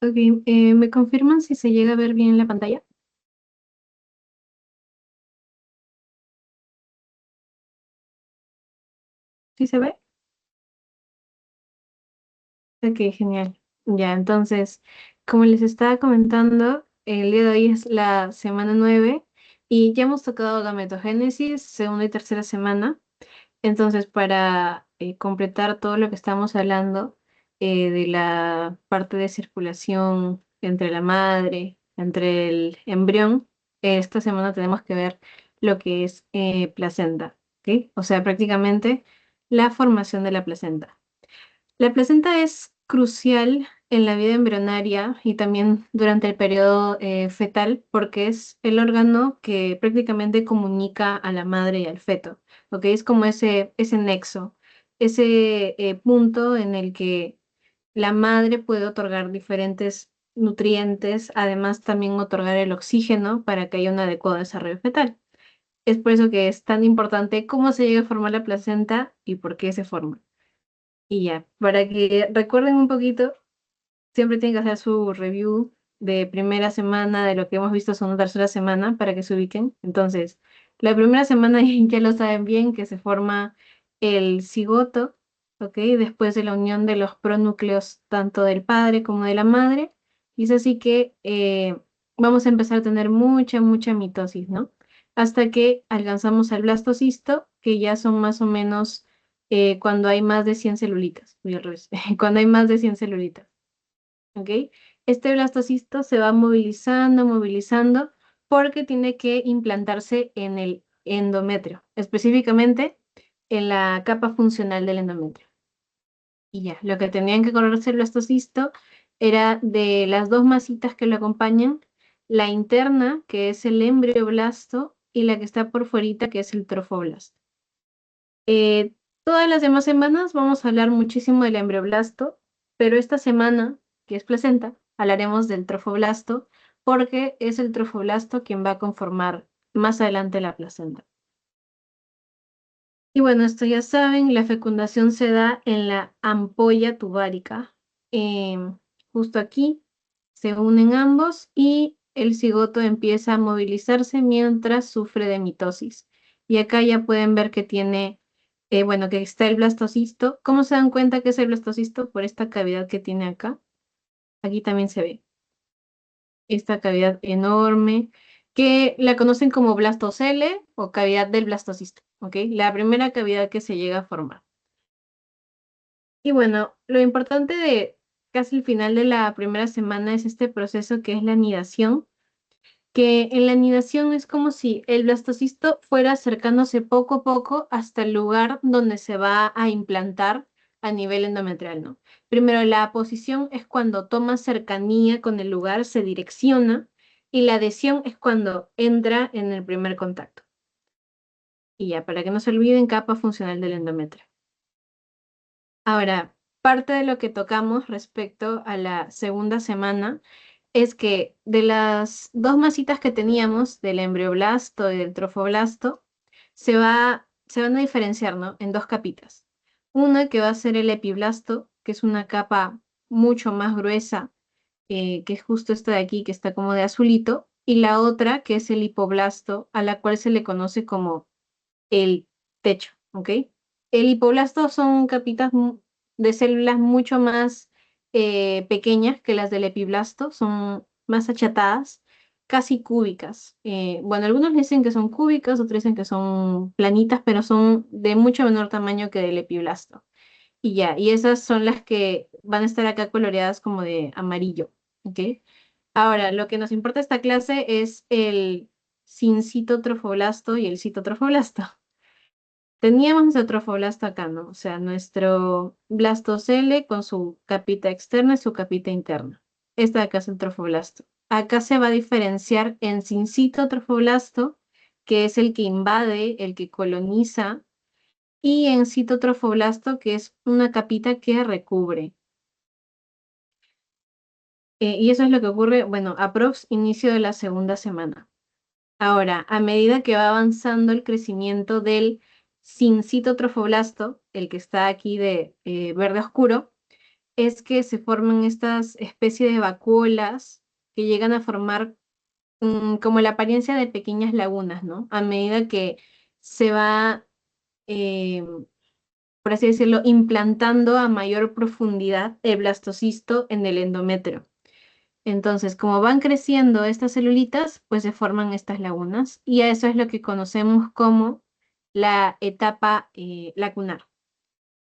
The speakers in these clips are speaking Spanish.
Ok, ¿me confirman si se llega a ver bien la pantalla? ¿Sí se ve? Ok, genial. Ya, entonces, como les estaba comentando, el día de hoy es la semana 9 y ya hemos tocado gametogénesis, segunda y tercera semana. Entonces, para completar todo lo que estamos hablando de la parte de circulación entre la madre, entre el embrión, esta semana tenemos que ver lo que es placenta, ¿ok? O sea, prácticamente la formación de la placenta. La placenta es crucial en la vida embrionaria y también durante el periodo fetal porque es el órgano que prácticamente comunica a la madre y al feto, ¿ok? Es como ese nexo, ese punto en el que la madre puede otorgar diferentes nutrientes, además también otorgar el oxígeno para que haya un adecuado desarrollo fetal. Es por eso que es tan importante cómo se llega a formar la placenta y por qué se forma. Y ya, para que recuerden un poquito, siempre tienen que hacer su review de primera semana de lo que hemos visto segunda, tercera semana para que se ubiquen. Entonces, la primera semana ya lo saben bien que se forma el cigoto, ¿ok? Después de la unión de los pronúcleos tanto del padre como de la madre. Y es así que vamos a empezar a tener mucha mitosis, ¿no? Hasta que alcanzamos al blastocisto, que ya son más o menos cuando hay más de 100 celulitas. Voy al revés. Cuando hay más de 100 celulitas. ¿Ok? Este blastocisto se va movilizando, porque tiene que implantarse en el endometrio, específicamente en la capa funcional del endometrio. Y ya, lo que tenían que correrse el blastocisto era de las dos masitas que lo acompañan, la interna, que es el embrioblasto, y la que está por fuerita, que es el trofoblasto. Eh, Todas las demás semanas vamos a hablar muchísimo del embrioblasto, pero esta semana, que es placenta, hablaremos del trofoblasto, porque es el trofoblasto quien va a conformar más adelante la placenta. Y bueno, esto ya saben, la fecundación se da en la ampolla tubárica. Justo aquí se unen ambos y el cigoto empieza a movilizarse mientras sufre de mitosis. Y acá ya pueden ver que tiene, bueno, que está el blastocisto. ¿Cómo se dan cuenta que es el blastocisto? Por esta cavidad que tiene acá. Aquí también se ve esta cavidad enorme, que la conocen como blastocele o cavidad del blastocisto, ¿ok? La primera cavidad que se llega a formar. Y bueno, lo importante de casi el final de la primera semana es este proceso que es la anidación, que en la anidación es como si el blastocisto fuera acercándose poco a poco hasta el lugar donde se va a implantar a nivel endometrial, ¿no? Primero, la posición es cuando toma cercanía con el lugar, se direcciona, y la adhesión es cuando entra en el primer contacto. Y ya, para que no se olviden, capa funcional del endometrio. Ahora, parte de lo que tocamos respecto a la segunda semana es que de las dos masitas que teníamos, del embrioblasto y del trofoblasto, se van a diferenciar, ¿no? En dos capitas. Una que va a ser el epiblasto, que es una capa mucho más gruesa, que es justo esta de aquí, que está como de azulito, y la otra que es el hipoblasto, a la cual se le conoce como el techo, ¿ok? El hipoblasto son capitas de células mucho más pequeñas que las del epiblasto, son más achatadas, casi cúbicas. Bueno, algunos dicen que son cúbicas, otros dicen que son planitas, pero son de mucho menor tamaño que del epiblasto. Y ya, y esas son las que van a estar acá coloreadas como de amarillo, ¿ok? Ahora, lo que nos importa esta clase es el sincitotrofoblasto y el citotrofoblasto. Teníamos nuestro trofoblasto acá, ¿no? O sea, nuestro blastocele con su capita externa y su capita interna. Este de acá es el trofoblasto. Acá se va a diferenciar en sincito trofoblasto, que es el que invade, el que coloniza, y en citotrofoblasto, que es una capita que recubre. Y eso es lo que ocurre, bueno, aprox inicio de la segunda semana. Ahora, a medida que va avanzando el crecimiento del sincitotrofoblasto, el que está aquí de verde oscuro, es que se forman estas especies de vacuolas que llegan a formar como la apariencia de pequeñas lagunas, ¿no? A medida que se va, eh, por así decirlo, implantando a mayor profundidad el blastocisto en el endometrio. Entonces, como van creciendo estas celulitas, pues se forman estas lagunas y a eso es lo que conocemos como la etapa lacunar.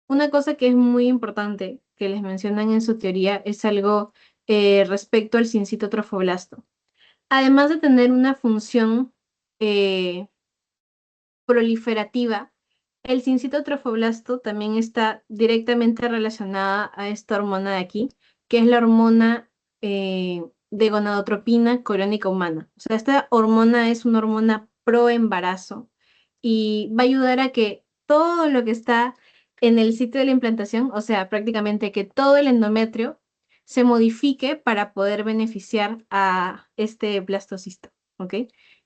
Una cosa que es muy importante que les mencionan en su teoría es algo respecto al cincito trofoblasto. Además de tener una función eh, proliferativa, el cincito trofoblasto también está directamente relacionada a esta hormona de aquí, que es la hormona de gonadotropina coriónica humana. O sea, esta hormona es una hormona pro embarazo y va a ayudar a que todo lo que está en el sitio de la implantación, o sea, prácticamente que todo el endometrio se modifique para poder beneficiar a este blastocisto, ¿ok?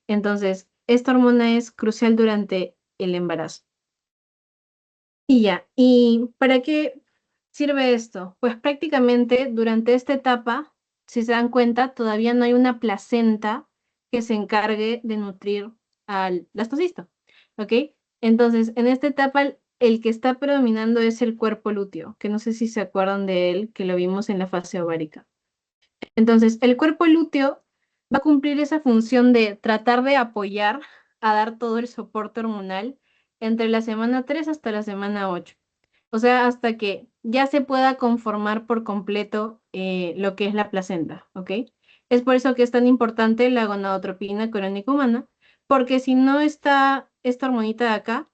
Entonces, esta hormona es crucial durante el embarazo. Y ya, ¿y para qué sirve esto? Pues prácticamente durante esta etapa, si se dan cuenta, todavía no hay una placenta que se encargue de nutrir al blastocisto, ¿ok? Entonces, en esta etapa, el que está predominando es el cuerpo lúteo, que no sé si se acuerdan de él, que lo vimos en la fase ovárica. Entonces, el cuerpo lúteo va a cumplir esa función de tratar de apoyar a dar todo el soporte hormonal entre la semana 3 hasta la semana 8. O sea, hasta que ya se pueda conformar por completo lo que es la placenta, ¿ok? Es por eso que es tan importante la gonadotropina coriónica humana, porque si no está esta hormonita de acá,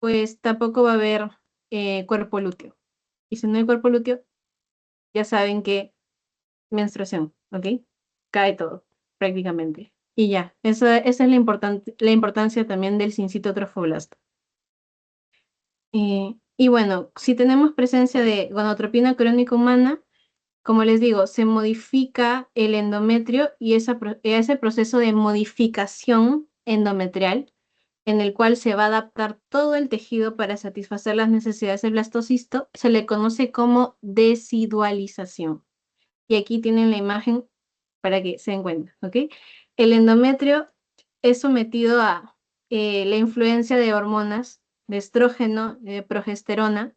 pues tampoco va a haber cuerpo lúteo. Y si no hay cuerpo lúteo, ya saben que menstruación, ¿ok? Cae todo, prácticamente. Y ya, esa es la importancia también del cincito trofoblasto. Y bueno, si tenemos presencia de gonadotropina crónica humana, como les digo, se modifica el endometrio y ese proceso de modificación endometrial en el cual se va a adaptar todo el tejido para satisfacer las necesidades del blastocisto, se le conoce como desidualización. Y aquí tienen la imagen para que se den cuenta, ¿ok? El endometrio es sometido a la influencia de hormonas, de estrógeno, de progesterona,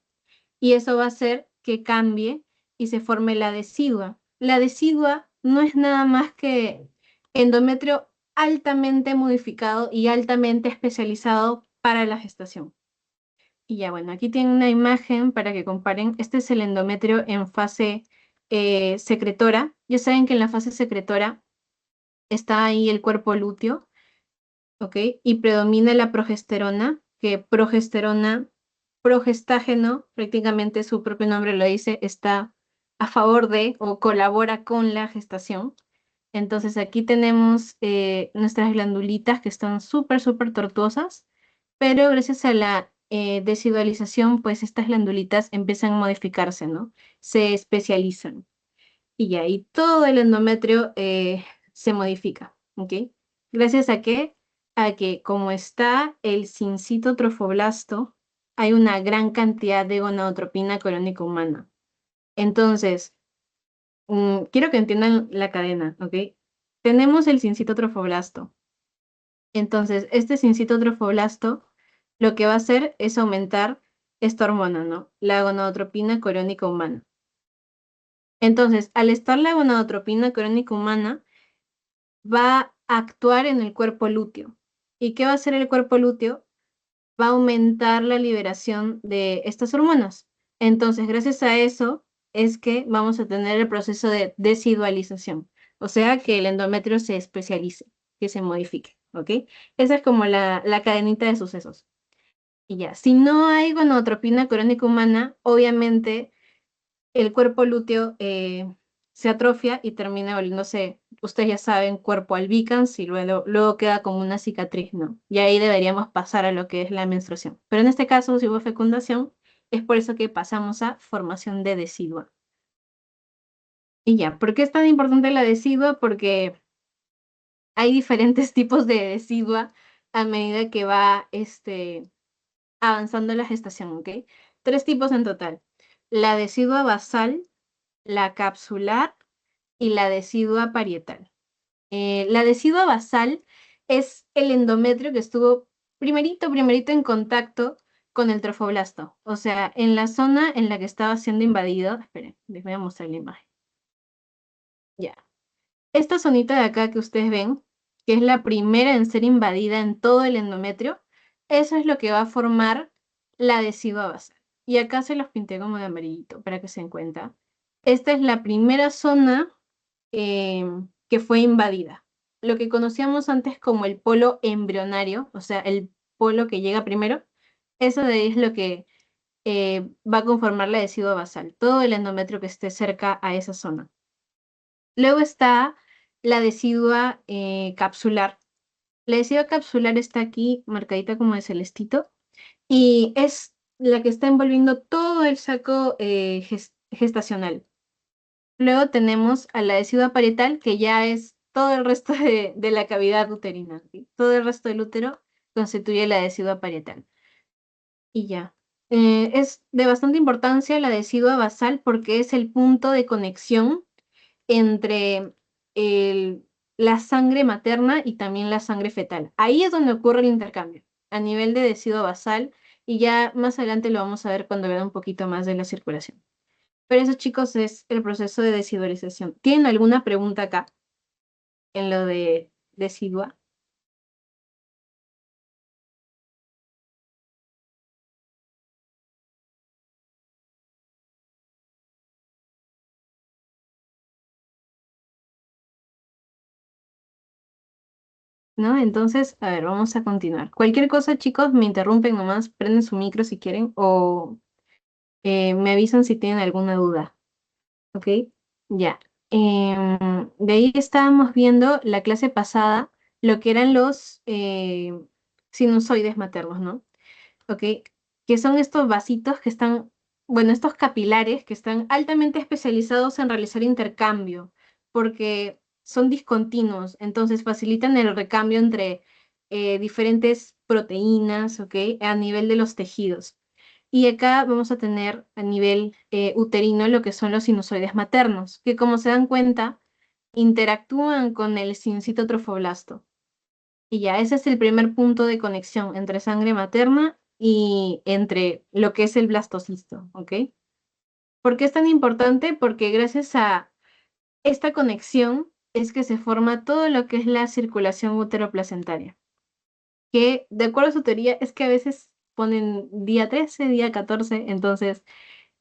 y eso va a hacer que cambie y se forme la decidua. La decidua no es nada más que endometrio altamente modificado y altamente especializado para la gestación. Y ya, bueno, aquí tienen una imagen para que comparen. Este es el endometrio en fase secretora. Ya saben que en la fase secretora está ahí el cuerpo lúteo, ¿ok? Y predomina la progesterona, que progesterona, progestágeno, prácticamente su propio nombre lo dice, está a favor de o colabora con la gestación. Entonces aquí tenemos nuestras glandulitas que están súper, súper tortuosas, pero gracias a la desidualización, pues estas glandulitas empiezan a modificarse, ¿no? Se especializan y ya, y todo el endometrio se modifica, ¿ok? Gracias a qué? A que como está el cincito trofoblasto, hay una gran cantidad de gonadotropina coriónica humana. Entonces, quiero que entiendan la cadena, ¿ok? Tenemos el cincito trofoblasto. Entonces, este cincito trofoblasto lo que va a hacer es aumentar esta hormona, ¿no? La gonadotropina coriónica humana. Entonces, al estar la gonadotropina coriónica humana, va a actuar en el cuerpo lúteo. ¿Y qué va a hacer el cuerpo lúteo? Va a aumentar la liberación de estas hormonas. Entonces, gracias a eso es que vamos a tener el proceso de desidualización, o sea, que el endometrio se especialice, que se modifique, ¿ok? Esa es como la cadenita de sucesos. Y ya, si no hay gonadotropina coriónica humana, obviamente el cuerpo lúteo se atrofia y termina volviéndose, ustedes ya saben, cuerpo albicans y luego queda como una cicatriz, ¿no? Y ahí deberíamos pasar a lo que es la menstruación. Pero en este caso, si hubo fecundación, es por eso que pasamos a formación de decidua. Y ya, ¿por qué es tan importante la decidua? Porque hay diferentes tipos de decidua a medida que va avanzando la gestación, ¿ok? Tres tipos en total. La decidua basal, la capsular y la decidua parietal. La decidua basal es el endometrio que estuvo primerito en contacto con el trofoblasto. O sea, en la zona en la que estaba siendo invadido. Esperen, les voy a mostrar la imagen. Ya. Esta zonita de acá que ustedes ven, que es la primera en ser invadida en todo el endometrio, eso es lo que va a formar la decidua basal. Y acá se los pinté como de amarillito para que se den cuenta. Esta es la primera zona que fue invadida. Lo que conocíamos antes como el polo embrionario, o sea, el polo que llega primero, eso de ahí es lo que va a conformar la decidua basal, todo el endometrio que esté cerca a esa zona. Luego está la decidua capsular. La decidua capsular está aquí marcadita como de celestito y es la que está envolviendo todo el saco gestacional. Luego tenemos a la decidua parietal, que ya es todo el resto de la cavidad uterina. ¿Sí? Todo el resto del útero constituye la decidua parietal. Y ya. Es de bastante importancia la decidua basal porque es el punto de conexión entre el- la sangre materna y también la sangre fetal. Ahí es donde ocurre el intercambio, a nivel de decidua basal, y ya más adelante lo vamos a ver cuando vean un poquito más de la circulación. Pero eso, chicos, es el proceso de desidualización. ¿Tienen alguna pregunta acá en lo de decidua? ¿No? Entonces, a ver, vamos a continuar. Cualquier cosa, chicos, me interrumpen nomás, prenden su micro si quieren o me avisan si tienen alguna duda. ¿Ok? Ya. De ahí estábamos viendo la clase pasada lo que eran los sinusoides maternos, ¿no? ¿Ok? Que son estos vasitos que están, bueno, estos capilares que están altamente especializados en realizar intercambio, porque son discontinuos, entonces facilitan el recambio entre diferentes proteínas, ¿ok? A nivel de los tejidos. Y acá vamos a tener a nivel uterino lo que son los sinusoides maternos, que como se dan cuenta, interactúan con el sincito trofoblasto. Y ya, ese es el primer punto de conexión entre sangre materna y entre lo que es el blastocisto, ¿ok? ¿Por qué es tan importante? Porque gracias a esta conexión es que se forma todo lo que es la circulación uteroplacentaria, que de acuerdo a su teoría es que a veces ponen día 13, día 14, entonces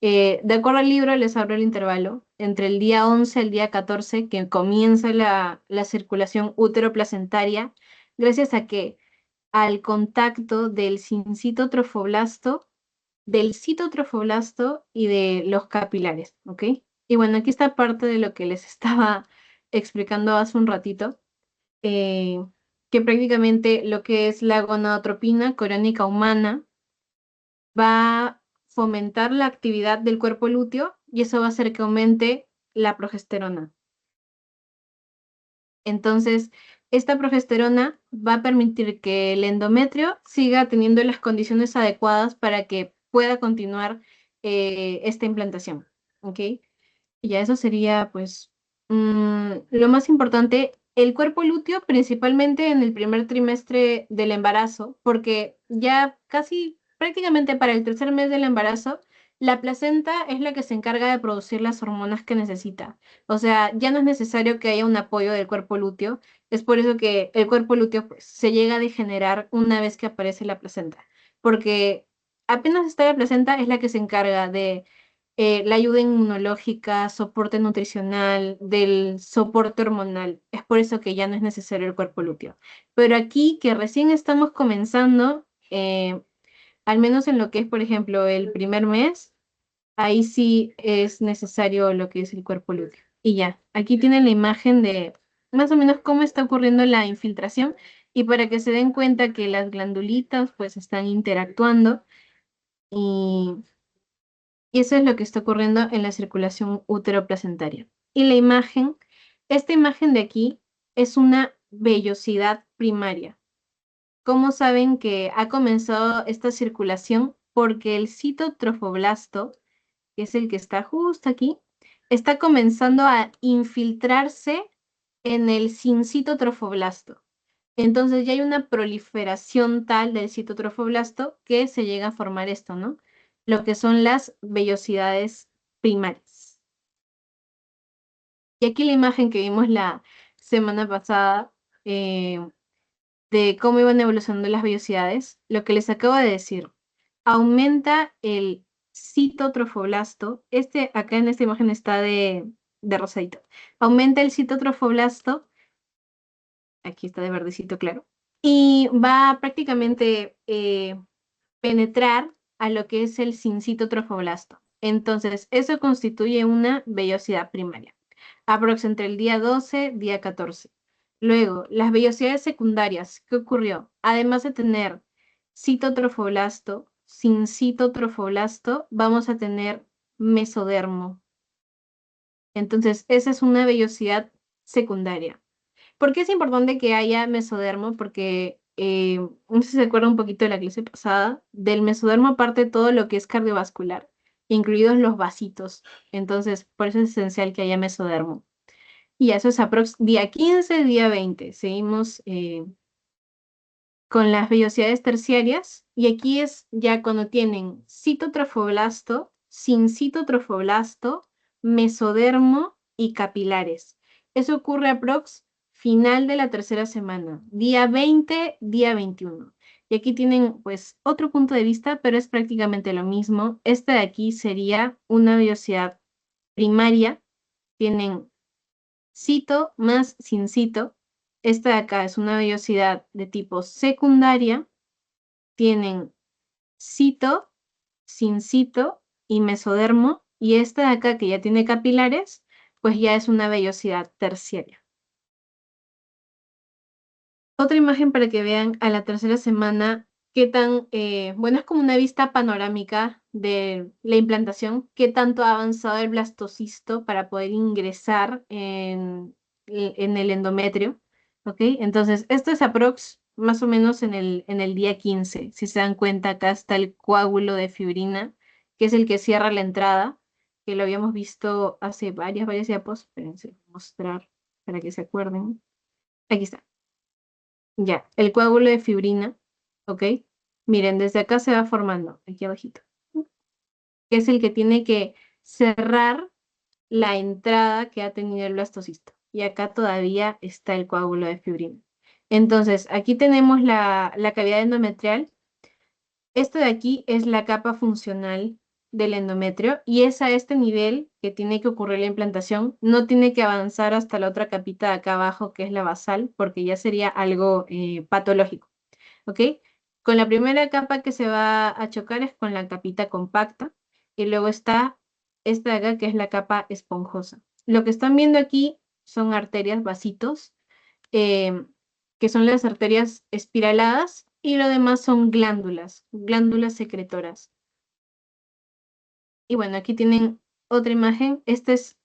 de acuerdo al libro, les abro el intervalo entre el día 11 al día 14 que comienza la circulación útero-placentaria, gracias a que al contacto del sincito trofoblasto, del citotrofoblasto y de los capilares, ¿ok? Y bueno, aquí está parte de lo que les estaba explicando hace un ratito, eh, que prácticamente lo que es la gonadotropina corónica humana va a fomentar la actividad del cuerpo lúteo y eso va a hacer que aumente la progesterona. Entonces, esta progesterona va a permitir que el endometrio siga teniendo las condiciones adecuadas para que pueda continuar esta implantación. ¿Ok? Y ya eso sería, pues, lo más importante, el cuerpo lúteo, principalmente en el primer trimestre del embarazo, porque ya casi prácticamente para el tercer mes del embarazo, la placenta es la que se encarga de producir las hormonas que necesita. O sea, ya no es necesario que haya un apoyo del cuerpo lúteo. Es por eso que el cuerpo lúteo pues, se llega a degenerar una vez que aparece la placenta, porque apenas está la placenta es la que se encarga de la ayuda inmunológica, soporte nutricional, del soporte hormonal. Es por eso que ya no es necesario el cuerpo lúteo. Pero aquí que recién estamos comenzando, al menos en lo que es, por ejemplo, el primer mes, ahí sí es necesario lo que es el cuerpo lúteo. Y ya, aquí tienen la imagen de más o menos cómo está ocurriendo la infiltración y para que se den cuenta que las glandulitas pues están interactuando y eso es lo que está ocurriendo en la circulación útero-placentaria. Y la imagen, esta imagen de aquí es una vellosidad primaria. ¿Cómo saben que ha comenzado esta circulación? Porque el citotrofoblasto, que es el que está justo aquí, está comenzando a infiltrarse en el sincitotrofoblasto. Entonces ya hay una proliferación tal del citotrofoblasto que se llega a formar esto, ¿no? Lo que son las vellosidades primarias. Y aquí la imagen que vimos la semana pasada de cómo iban evolucionando las vellosidades, lo que les acabo de decir, aumenta el citotrofoblasto, este acá en esta imagen está de rosadito, aumenta el citotrofoblasto, aquí está de verdecito claro, y va prácticamente penetrar a lo que es el sincitotrofoblasto. Entonces, eso constituye una vellosidad primaria, aprox entre el día 12, día 14. Luego, las vellosidades secundarias, ¿qué ocurrió? Además de tener citotrofoblasto, sincitotrofoblasto, vamos a tener mesodermo. Entonces, esa es una vellosidad secundaria. ¿Por qué es importante que haya mesodermo? Porque, no sé si se acuerda un poquito de la clase pasada, del mesodermo parte todo lo que es cardiovascular, incluidos los vasitos. Entonces, por eso es esencial que haya mesodermo. Y eso es aprox día 15, día 20. Seguimos con las vellosidades terciarias. Y aquí es ya cuando tienen citotrofoblasto, sincitotrofoblasto, mesodermo y capilares. Eso ocurre aprox final de la tercera semana, día 20, día 21. Y aquí tienen pues otro punto de vista, pero es prácticamente lo mismo. Esta de aquí sería una vellosidad primaria. Tienen cito más sincito. Esta de acá es una vellosidad de tipo secundaria. Tienen cito, sincito y mesodermo. Y esta de acá que ya tiene capilares, pues ya es una vellosidad terciaria. Otra imagen para que vean a la tercera semana qué tan, bueno, es como una vista panorámica de la implantación, qué tanto ha avanzado el blastocisto para poder ingresar en el endometrio, ¿ok? Entonces, esto es aprox más o menos en el día 15. Si se dan cuenta, acá está el coágulo de fibrina, que es el que cierra la entrada, que lo habíamos visto hace varias diapos. Espérense, voy a mostrar para que se acuerden. Aquí está. Ya, el coágulo de fibrina, ¿ok? Miren, desde acá se va formando, aquí abajito, que es el que tiene que cerrar la entrada que ha tenido el blastocisto. Y acá todavía está el coágulo de fibrina. Entonces, aquí tenemos la cavidad endometrial. Esto de aquí es la capa funcional del endometrio y es a este nivel que tiene que ocurrir la implantación. No tiene que avanzar hasta la otra capita de acá abajo, que es la basal, porque ya sería algo patológico. ¿Ok? Con la primera capa que se va a chocar es con la capita compacta y luego está esta de acá que es la capa esponjosa. Lo que están viendo aquí son arterias, vasitos, eh, que son las arterias espiraladas y lo demás son glándulas, glándulas secretoras. Y bueno, aquí tienen otra imagen. Este es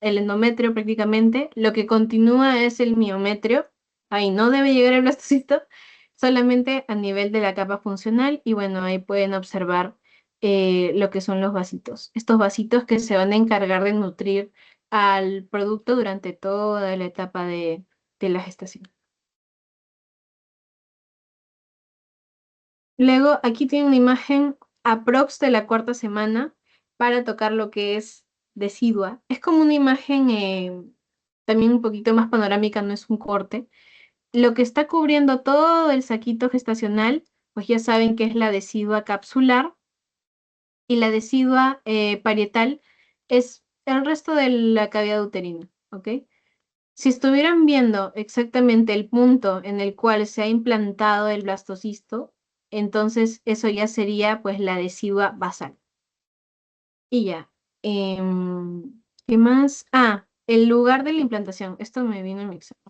el endometrio prácticamente. Lo que continúa es el miometrio. Ahí no debe llegar el blastocito, solamente a nivel de la capa funcional. Y bueno, ahí pueden observar lo que son los vasitos. Estos vasitos que se van a encargar de nutrir al producto durante toda la etapa de la gestación. Luego, aquí tiene una imagen aprox de la cuarta semana para tocar lo que es decidua. Es como una imagen también un poquito más panorámica, no es un corte. Lo que está cubriendo todo el saquito gestacional, pues ya saben que es la decidua capsular y la decidua parietal es el resto de la cavidad uterina, ¿ok? Si estuvieran viendo exactamente el punto en el cual se ha implantado el blastocisto, entonces eso ya sería pues la decidua basal. Y ya. ¿Qué más? Ah, el lugar de la implantación. Esto me vino en mi examen.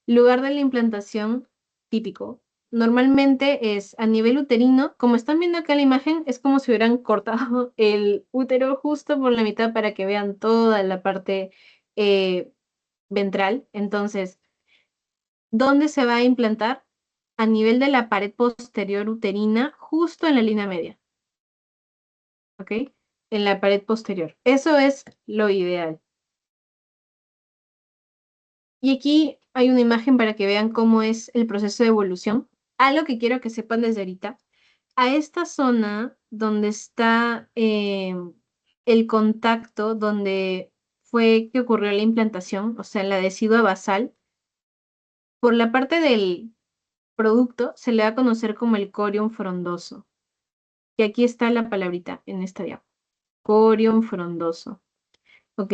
Lugar de la implantación típico. Normalmente es a nivel uterino. Como están viendo acá en la imagen, es como si hubieran cortado el útero justo por la mitad para que vean toda la parte ventral. Entonces, ¿dónde se va a implantar? A nivel de la pared posterior uterina, justo en la línea media. ¿Ok? en la pared posterior. Eso es lo ideal. Y aquí hay una imagen para que vean cómo es el proceso de evolución. Algo que quiero que sepan desde ahorita. A esta zona donde está el contacto, donde fue que ocurrió la implantación, o sea, la decidua basal, por la parte del producto se le va a conocer como el corion frondoso. Y aquí está la palabrita en esta diapositiva. Corion frondoso. ¿Ok?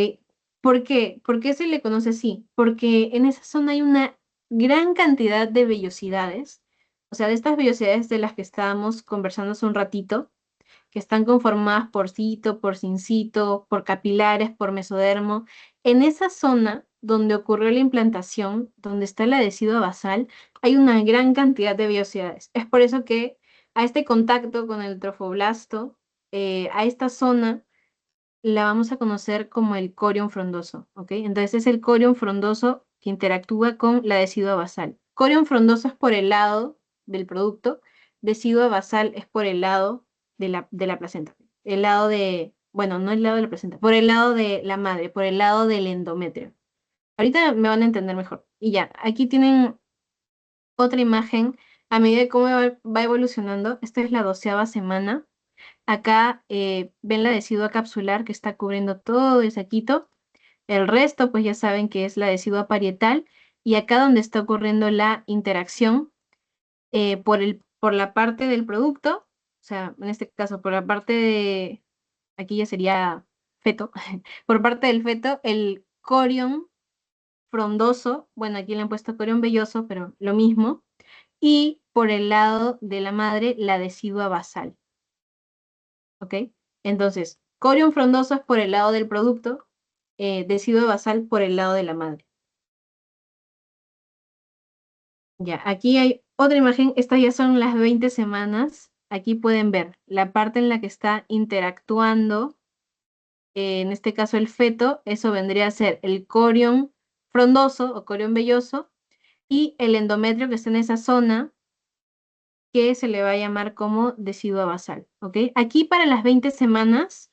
¿Por qué? ¿Por qué se le conoce así? Porque en esa zona hay una gran cantidad de vellosidades, o sea, de estas vellosidades de las que estábamos conversando hace un ratito, que están conformadas por cito, por sincito, por capilares, por mesodermo. En esa zona donde ocurrió la implantación, donde está la decidua basal, hay una gran cantidad de vellosidades. Es por eso que a este contacto con el trofoblasto, a esta zona, la vamos a conocer como el corion frondoso, ¿ok? Entonces es el corion frondoso que interactúa con la decidua basal. Corion frondoso es por el lado del producto, decidua basal es por el lado de la placenta. El lado de, bueno, no el lado de la placenta, por el lado de la madre, por el lado del endometrio. Ahorita me van a entender mejor. Y ya, aquí tienen otra imagen a medida de cómo va evolucionando. Esta es la 12ª semana. Acá ven la decidua capsular que está cubriendo todo el saquito. El resto, pues ya saben que es la decidua parietal. Y acá donde está ocurriendo la interacción por la parte del producto, o sea, en este caso, por la parte de, aquí ya sería feto, por parte del feto, el corion frondoso, bueno, aquí le han puesto corion velloso, pero lo mismo. Y por el lado de la madre, la decidua basal. ¿Ok? Entonces, corion frondoso es por el lado del producto, decidua basal por el lado de la madre. Ya, aquí hay otra imagen, estas ya son las 20 semanas. Aquí pueden ver la parte en la que está interactuando, en este caso el feto, eso vendría a ser el corion frondoso o corion velloso, y el endometrio que está en esa zona, que se le va a llamar como decidua basal. ¿Ok? Aquí para las 20 semanas,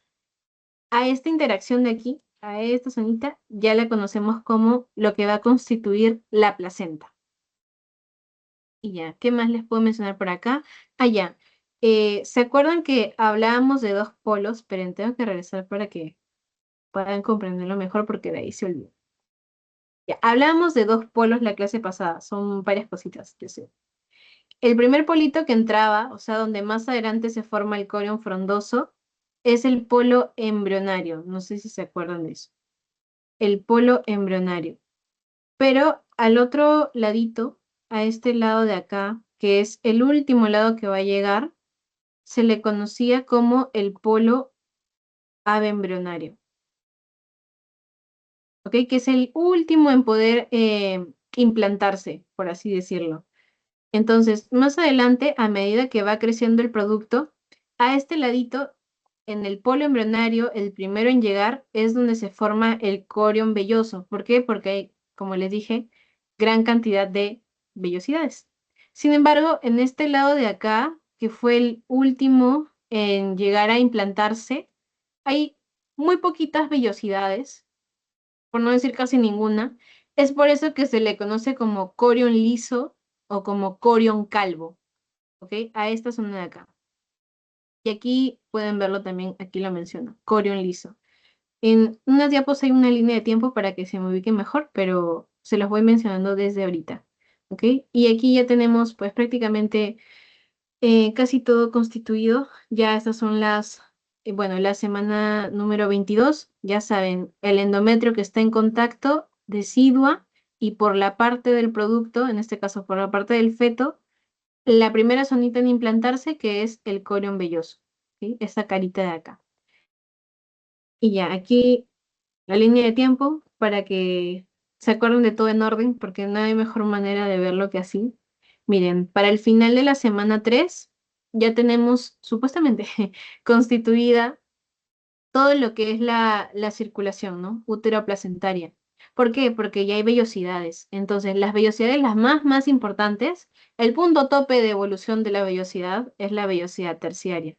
a esta interacción de aquí, a esta zonita, ya la conocemos como lo que va a constituir la placenta. Y ya, ¿qué más les puedo mencionar por acá? Ah, ya. ¿Se acuerdan que hablábamos de dos polos? Pero tengo que regresar para que puedan comprenderlo mejor porque de ahí se olvidó. Ya, hablábamos de dos polos la clase pasada, son varias cositas, yo sé. El primer polito que entraba, o sea, donde más adelante se forma el corion frondoso, es el polo embrionario. No sé si se acuerdan de eso. El polo embrionario. Pero al otro ladito, a este lado de acá, que es el último lado que va a llegar, se le conocía como el polo abembrionario, ¿ok? Que es el último en poder implantarse, por así decirlo. Entonces, más adelante, a medida que va creciendo el producto, a este ladito, en el polo embrionario, el primero en llegar es donde se forma el corion velloso. ¿Por qué? Porque hay, como les dije, gran cantidad de vellosidades. Sin embargo, en este lado de acá, que fue el último en llegar a implantarse, hay muy poquitas vellosidades, por no decir casi ninguna. Es por eso que se le conoce como corion liso o como corion calvo, ¿ok? A esta zona de acá. Y aquí pueden verlo también, aquí lo menciono, corion liso. En unas diapos hay una línea de tiempo para que se me ubique mejor, pero se los voy mencionando desde ahorita, ¿ok? Y aquí ya tenemos pues prácticamente casi todo constituido. Ya estas son bueno, la semana número 22. Ya saben, el endometrio que está en contacto, decidua, y por la parte del producto, en este caso por la parte del feto, la primera zonita en implantarse, que es el corion velloso, ¿sí? Esta carita de acá. Y ya, aquí la línea de tiempo para que se acuerden de todo en orden, porque no hay mejor manera de verlo que así. Miren, para el final de la semana 3 ya tenemos supuestamente constituida todo lo que es la circulación, ¿no? Útero-placentaria. ¿Por qué? Porque ya hay vellosidades. Entonces, las vellosidades, las más importantes, el punto tope de evolución de la vellosidad es la vellosidad terciaria.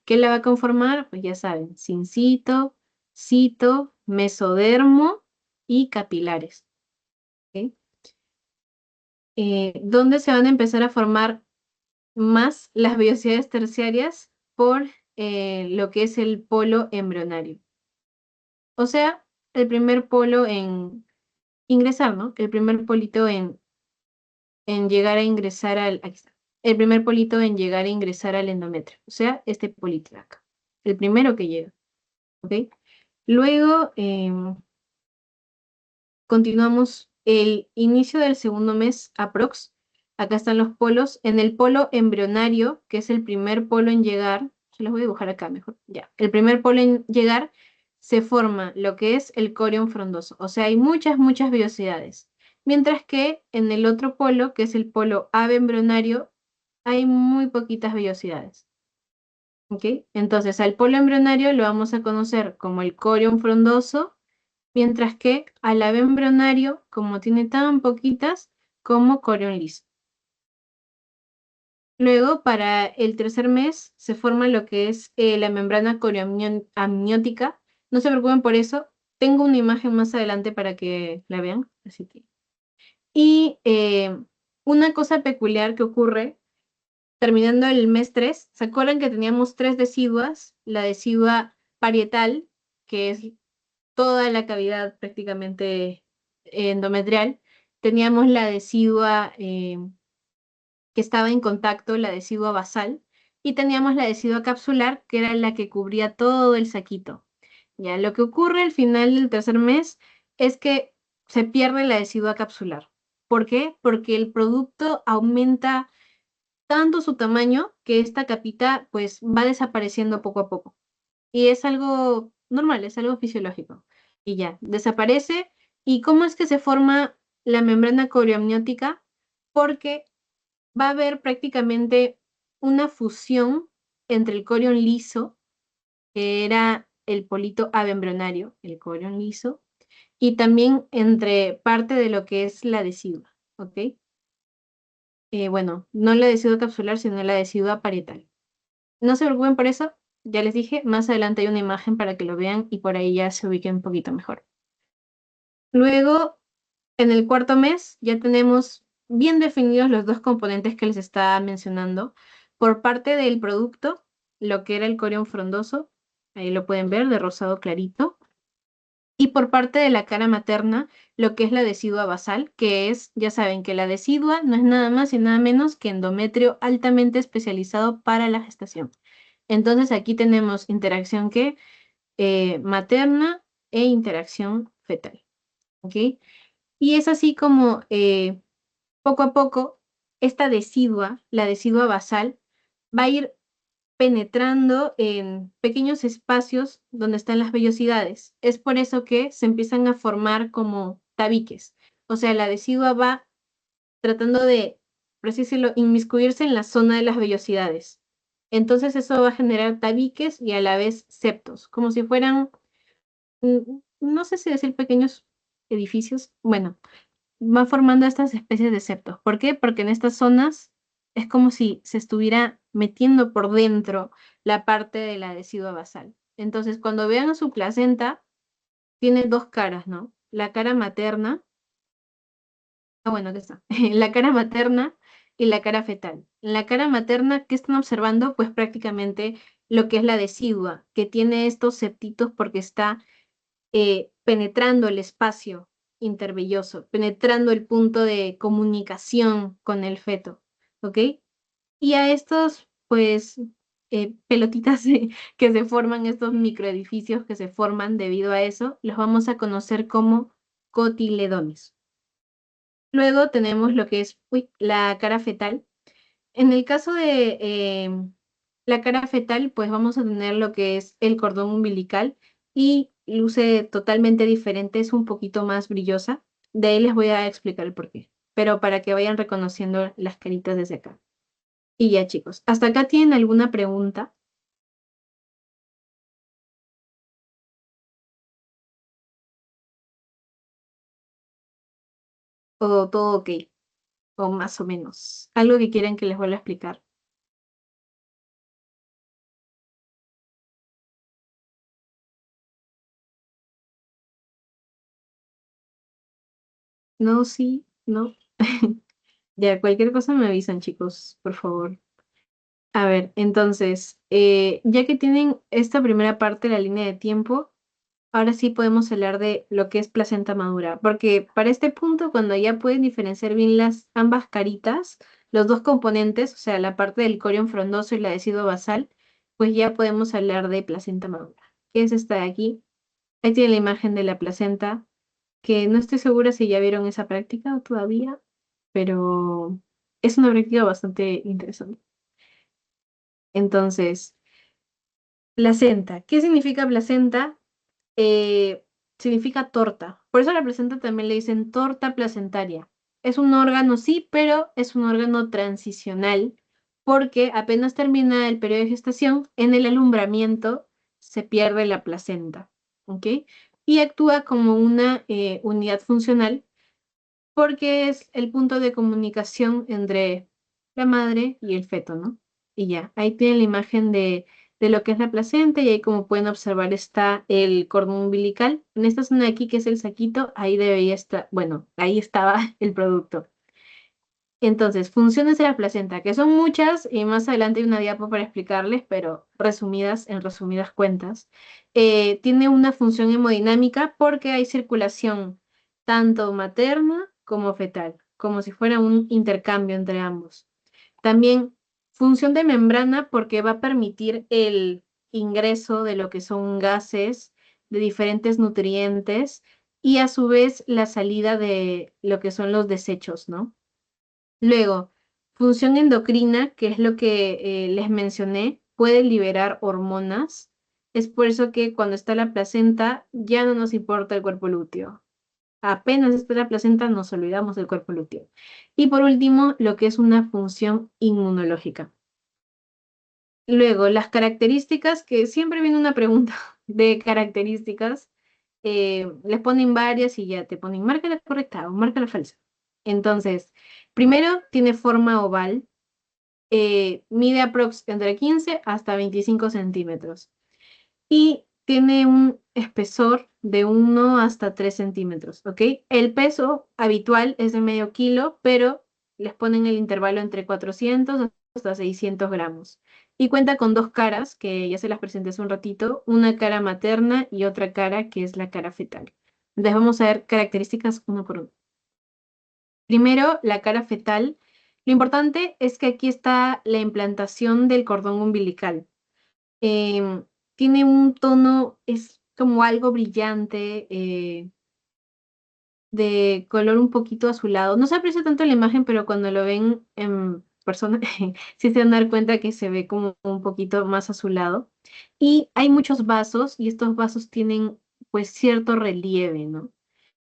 ¿Qué la va a conformar? Pues ya saben, sincito, cito, mesodermo y capilares. ¿Ok? ¿Dónde se van a empezar a formar más las vellosidades terciarias? Por lo que es el polo embrionario. O sea, el primer polo en ingresar, ¿no? El primer polito en llegar a ingresar al, aquí está, el primer polito en llegar a ingresar al endometrio, o sea, este polito de acá, el primero que llega, ¿ok? Luego, continuamos el inicio del segundo mes aprox. Acá están los polos. En el polo embrionario, que es el primer polo en llegar, se los voy a dibujar acá mejor, ya. El primer polo en llegar se forma lo que es el corión frondoso. O sea, hay muchas, muchas vellosidades. Mientras que en el otro polo, que es el polo embrionario, hay muy poquitas vellosidades. ¿Ok? Entonces, al polo embrionario lo vamos a conocer como el corión frondoso, mientras que al ave embrionario, como tiene tan poquitas, como corión liso. Luego, para el tercer mes, se forma lo que es la membrana corioamniótica. No se preocupen por eso. Tengo una imagen más adelante para que la vean. Así que. Y una cosa peculiar que ocurre terminando el mes 3, ¿se acuerdan que teníamos tres deciduas? La decidua parietal, que es toda la cavidad prácticamente endometrial. Teníamos la decidua que estaba en contacto, la decidua basal, y teníamos la decidua capsular, que era la que cubría todo el saquito. Ya, lo que ocurre al final del tercer mes es que se pierde la decidua capsular. ¿Por qué? Porque el producto aumenta tanto su tamaño que esta capita pues va desapareciendo poco a poco. Y es algo normal, es algo fisiológico. Y ya, desaparece. ¿Y cómo es que se forma la membrana corioamniótica? Porque va a haber prácticamente una fusión entre el corión liso, que era el polito abembrionario, el corión liso, y también entre parte de lo que es la decidua, ¿ok? Bueno, no la decidua capsular, sino la decidua parietal. No se preocupen por eso, ya les dije, más adelante hay una imagen para que lo vean y por ahí ya se ubiquen un poquito mejor. Luego, en el cuarto mes, ya tenemos bien definidos los dos componentes que les estaba mencionando. Por parte del producto, lo que era el corión frondoso, ahí lo pueden ver, de rosado clarito. Y por parte de la cara materna, lo que es la decidua basal, que es, ya saben que la decidua no es nada más y nada menos que endometrio altamente especializado para la gestación. Entonces aquí tenemos interacción que materna e interacción fetal. ¿Ok? Y es así como poco a poco esta decidua, la decidua basal, va a ir penetrando en pequeños espacios donde están las vellosidades. Es por eso que se empiezan a formar como tabiques. O sea, la decidua va tratando de, por así decirlo, inmiscuirse en la zona de las vellosidades. Entonces eso va a generar tabiques y a la vez septos, como si fueran, no sé si decir pequeños edificios, bueno, va formando estas especies de septos. ¿Por qué? Porque en estas zonas es como si se estuviera metiendo por dentro la parte de la decidua basal. Entonces, cuando vean a su placenta, tiene dos caras, ¿no? La cara materna, bueno, aquí está, la cara materna y la cara fetal. En la cara materna, ¿qué están observando? Pues prácticamente lo que es la decidua, que tiene estos septitos porque está penetrando el espacio intervelloso, penetrando el punto de comunicación con el feto, ¿ok? Y a estos, pues, pelotitas que se forman, estos microedificios que se forman debido a eso, los vamos a conocer como cotiledones. Luego tenemos lo que es la cara fetal. En el caso de la cara fetal, pues vamos a tener lo que es el cordón umbilical y luce totalmente diferente, es un poquito más brillosa. De ahí les voy a explicar el por qué, pero para que vayan reconociendo las caritas desde acá. Y ya, chicos, ¿hasta acá tienen alguna pregunta? ¿O todo ok? ¿O más o menos? ¿Algo que quieran que les vuelva a explicar? No, sí, no. Ya, cualquier cosa me avisan, chicos, por favor. A ver, entonces, ya que tienen esta primera parte, la línea de tiempo, ahora sí podemos hablar de lo que es placenta madura, porque para este punto, cuando ya pueden diferenciar bien las ambas caritas, los dos componentes, o sea, la parte del corión frondoso y la de cido basal, pues ya podemos hablar de placenta madura. ¿Qué es esta de aquí? Ahí tiene la imagen de la placenta, que no estoy segura si ya vieron esa práctica o todavía, pero es una práctica bastante interesante. Entonces, placenta. ¿Qué significa placenta? eh, Significa torta. Por eso a la placenta también le dicen torta placentaria. Es un órgano, sí, pero es un órgano transicional porque apenas termina el periodo de gestación, en el alumbramiento se pierde la placenta, ¿ok? Y actúa como una unidad funcional porque es el punto de comunicación entre la madre y el feto, ¿no? Y ya, ahí tienen la imagen de lo que es la placenta y ahí como pueden observar está el cordón umbilical. En esta zona de aquí que es el saquito, ahí debería estar, bueno, ahí estaba el producto. Entonces, funciones de la placenta, que son muchas, y más adelante hay una diapo para explicarles, pero resumidas, en resumidas cuentas. Tiene una función hemodinámica porque hay circulación tanto materna como fetal, como si fuera un intercambio entre ambos. También función de membrana porque va a permitir el ingreso de lo que son gases, de diferentes nutrientes, y a su vez la salida de lo que son los desechos, ¿no? Luego, función endocrina, que es lo que les mencioné, puede liberar hormonas. Es por eso que cuando está la placenta ya no nos importa el cuerpo lúteo. Apenas está la placenta nos olvidamos del cuerpo lúteo. Y por último, lo que es una función inmunológica. Luego, las características, que siempre viene una pregunta de características, les ponen varias y ya te ponen marca la correcta o marca la falsa. Entonces, primero tiene forma oval, mide aprox entre 15 hasta 25 centímetros y tiene un espesor de 1 hasta 3 centímetros, ¿ok? El peso habitual es de medio kilo, pero les ponen el intervalo entre 400 hasta 600 gramos. Y cuenta con dos caras, que ya se las presenté hace un ratito, una cara materna y otra cara que es la cara fetal. Entonces vamos a ver características uno por uno. Primero, la cara fetal. Lo importante es que aquí está la implantación del cordón umbilical. Em, Tiene un tono, es como algo brillante, de color un poquito azulado. No se aprecia tanto en la imagen, pero cuando lo ven en persona, sí se van a dar cuenta que se ve como un poquito más azulado. Y hay muchos vasos y estos vasos tienen pues cierto relieve, ¿no?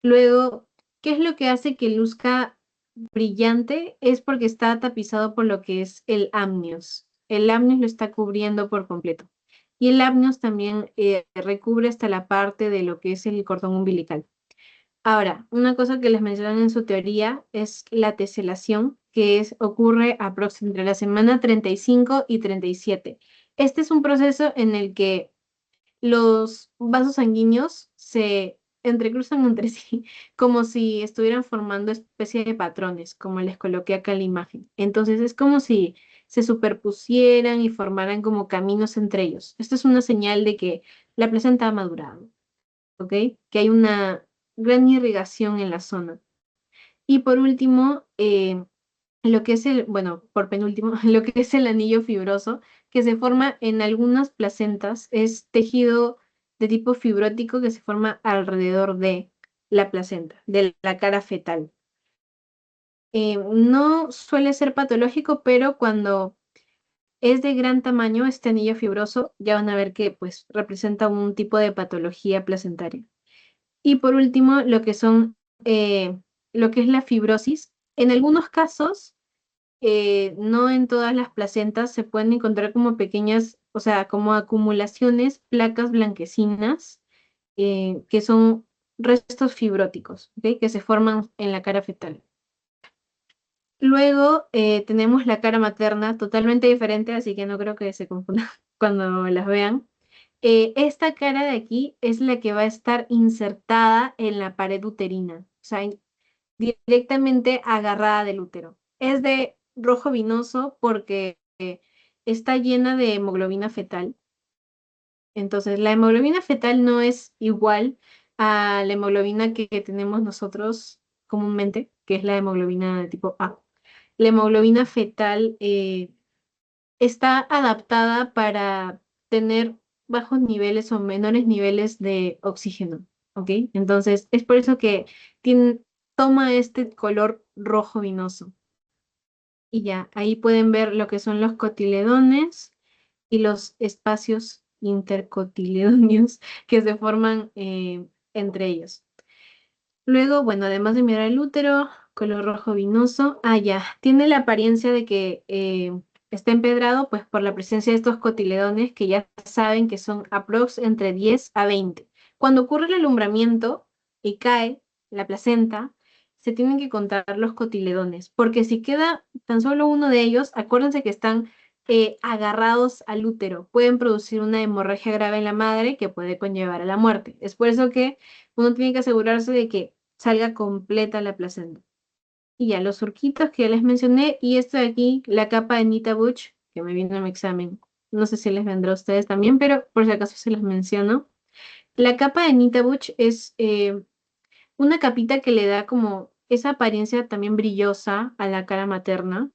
Luego, ¿qué es lo que hace que luzca brillante? Es porque está tapizado por lo que es el amnios. El amnios lo está cubriendo por completo. Y el amnios también recubre hasta la parte de lo que es el cordón umbilical. Ahora, una cosa que les mencionan en su teoría es la teselación, que ocurre aproximadamente entre la semana 35 y 37. Este es un proceso en el que los vasos sanguíneos se entrecruzan entre sí, como si estuvieran formando especie de patrones, como les coloqué acá en la imagen. Entonces es como si se superpusieran y formaran como caminos entre ellos. Esto es una señal de que la placenta ha madurado, ¿ok? Que hay una gran irrigación en la zona. Y por último, lo que es bueno, por penúltimo, lo que es el anillo fibroso, que se forma en algunas placentas, es tejido de tipo fibrótico que se forma alrededor de la placenta, de la cara fetal. No suele ser patológico, pero cuando es de gran tamaño, este anillo fibroso, ya van a ver que pues representa un tipo de patología placentaria. Y por último, lo que es la fibrosis. En algunos casos, no en todas las placentas se pueden encontrar como pequeñas, o sea, como acumulaciones, placas blanquecinas, que son restos fibróticos, ¿ok? Que se forman en la cara fetal. Luego tenemos la cara materna, totalmente diferente, así que no creo que se confundan cuando las vean. Esta cara de aquí es la que va a estar insertada en la pared uterina. O sea, directamente agarrada del útero. Es de rojo vinoso porque está llena de hemoglobina fetal. Entonces, la hemoglobina fetal no es igual a la hemoglobina que tenemos nosotros comúnmente, que es la hemoglobina de tipo A. La hemoglobina fetal está adaptada para tener bajos niveles o menores niveles de oxígeno, ¿ok? Entonces, es por eso que tiene, toma este color rojo vinoso. Y ya, ahí pueden ver lo que son los cotiledones y los espacios intercotiledóneos que se forman entre ellos. Luego, bueno, además de mirar el útero, color rojo vinoso, ya, tiene la apariencia de que está empedrado pues por la presencia de estos cotiledones que ya saben que son aprox entre 10 a 20. Cuando ocurre el alumbramiento y cae la placenta, se tienen que contar los cotiledones, porque si queda tan solo uno de ellos, acuérdense que están agarrados al útero, pueden producir una hemorragia grave en la madre que puede conllevar a la muerte. Es por eso que uno tiene que asegurarse de que salga completa la placenta. Y ya, los surquitos que ya les mencioné, y esto de aquí, la capa de Nita Butch, que me vino en mi examen. No sé si les vendrá a ustedes también, pero por si acaso se los menciono. La capa de Nita Butch es una capita que le da como esa apariencia también brillosa a la cara materna,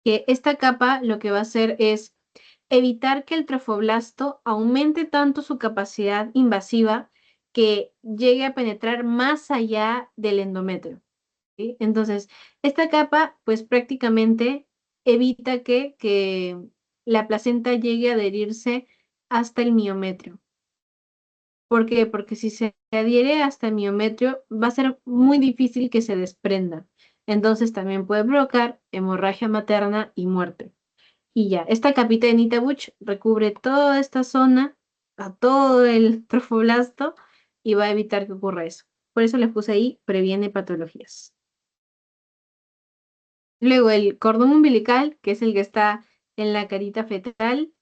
que esta capa lo que va a hacer es evitar que el trofoblasto aumente tanto su capacidad invasiva que llegue a penetrar más allá del endometrio. ¿Sí? Entonces, esta capa, pues prácticamente evita que la placenta llegue a adherirse hasta el miometrio. ¿Por qué? Porque si se adhiere hasta el miometrio, va a ser muy difícil que se desprenda. Entonces, también puede provocar hemorragia materna y muerte. Y ya, esta capita de Nitabuch recubre toda esta zona, a todo el trofoblasto, y va a evitar que ocurra eso. Por eso les puse ahí, previene patologías. Luego el cordón umbilical, que es el que está en la carita fetal,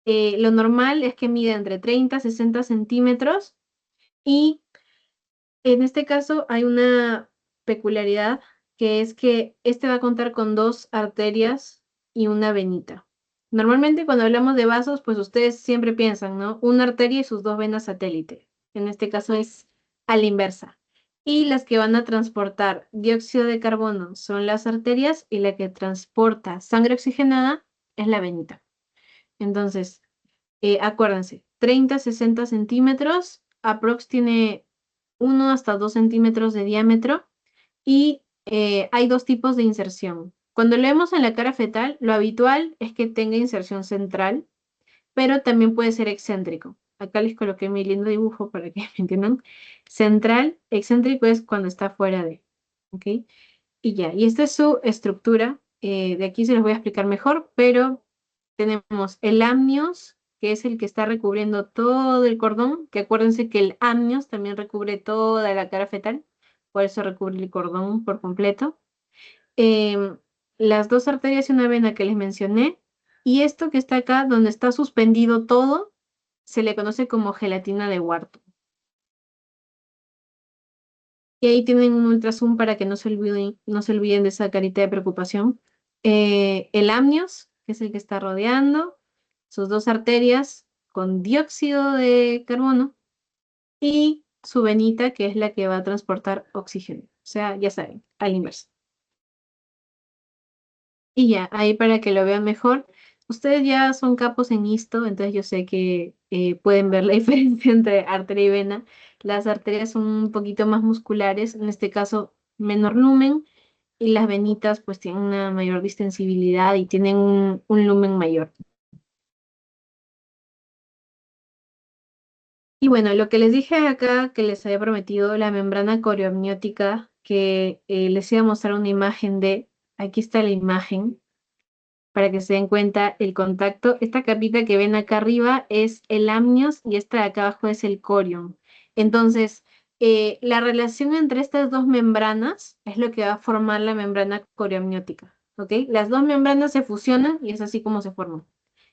lo normal es que mide entre 30 a 60 centímetros y en este caso hay una peculiaridad que es que este va a contar con dos arterias y una venita. Normalmente cuando hablamos de vasos, pues ustedes siempre piensan, ¿no? Una arteria y sus dos venas satélite. En este caso es a la inversa. Y las que van a transportar dióxido de carbono son las arterias y la que transporta sangre oxigenada es la venita. Entonces, acuérdense, 30 60 centímetros, aprox tiene 1 hasta 2 centímetros de diámetro y hay dos tipos de inserción. Cuando leemos en la cara fetal, lo habitual es que tenga inserción central, pero también puede ser excéntrico. Acá les coloqué mi lindo dibujo para que me entiendan. Central, excéntrico es cuando está fuera de, ¿ok? Y ya, y esta es su estructura. De aquí se los voy a explicar mejor, pero tenemos el amnios, que es el que está recubriendo todo el cordón, que acuérdense que el amnios también recubre toda la cara fetal, por eso recubre el cordón por completo. Em, las dos arterias y una vena que les mencioné, y esto que está acá, donde está suspendido todo, se le conoce como gelatina de Wharton. Y ahí tienen un ultrazoom para que no se olviden de esa carita de preocupación. El amnios, que es el que está rodeando, sus dos arterias con dióxido de carbono y su venita, que es la que va a transportar oxígeno. O sea, ya saben, al inverso. Y ya, ahí para que lo vean mejor. Ustedes ya son capos en esto, entonces yo sé que pueden ver la diferencia entre arteria y vena. Las arterias son un poquito más musculares, en este caso menor lumen, y las venitas pues tienen una mayor distensibilidad y tienen un lumen mayor. Y bueno, lo que les dije acá, que les había prometido, la membrana coreoamniótica, que les iba a mostrar una imagen de, aquí está la imagen, para que se den cuenta el contacto. Esta capita que ven acá arriba es el amnios y esta de acá abajo es el corium. Entonces, la relación entre estas dos membranas es lo que va a formar la membrana coreamniótica, ¿ok? Las dos membranas se fusionan y es así como se forman.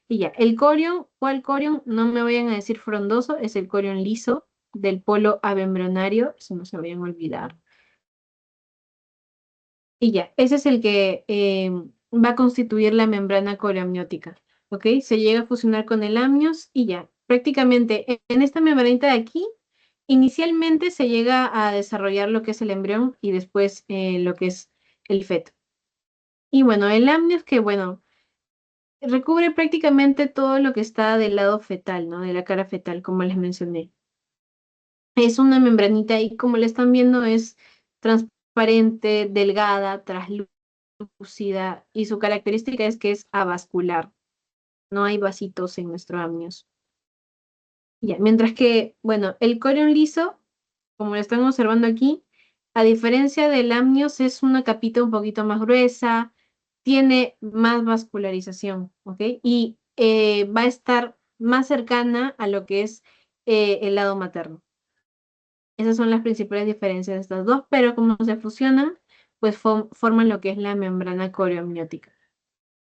Y ya, el corium, ¿cuál corium? No me vayan a decir frondoso, es el corium liso del polo abembrionario, eso no se vayan a olvidar. Y ya, ese es el que va a constituir la membrana coreamniótica. ¿Ok? Se llega a fusionar con el amnios y ya. Prácticamente en esta membranita de aquí, inicialmente se llega a desarrollar lo que es el embrión y después lo que es el feto. Y bueno, el amnios que, bueno, recubre prácticamente todo lo que está del lado fetal, ¿no? De la cara fetal, como les mencioné. Es una membranita y como le están viendo es transparente, delgada, traslúcida y su característica es que es avascular. No hay vasitos en nuestro amnios. Ya, mientras que, bueno, el corion liso, como lo están observando aquí, a diferencia del amnios, es una capita un poquito más gruesa, tiene más vascularización, ¿ok? Y va a estar más cercana a lo que es el lado materno. Esas son las principales diferencias de estas dos, pero como se fusionan, pues forman lo que es la membrana coreoamniótica,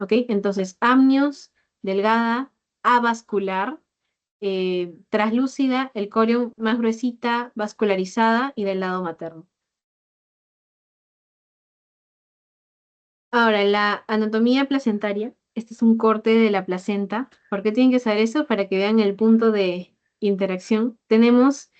¿ok? Entonces, amnios, delgada, avascular, traslúcida, el corium más gruesita, vascularizada y del lado materno. Ahora, la anatomía placentaria, este es un corte de la placenta. ¿Por qué tienen que saber eso? Para que vean el punto de interacción. Tenemos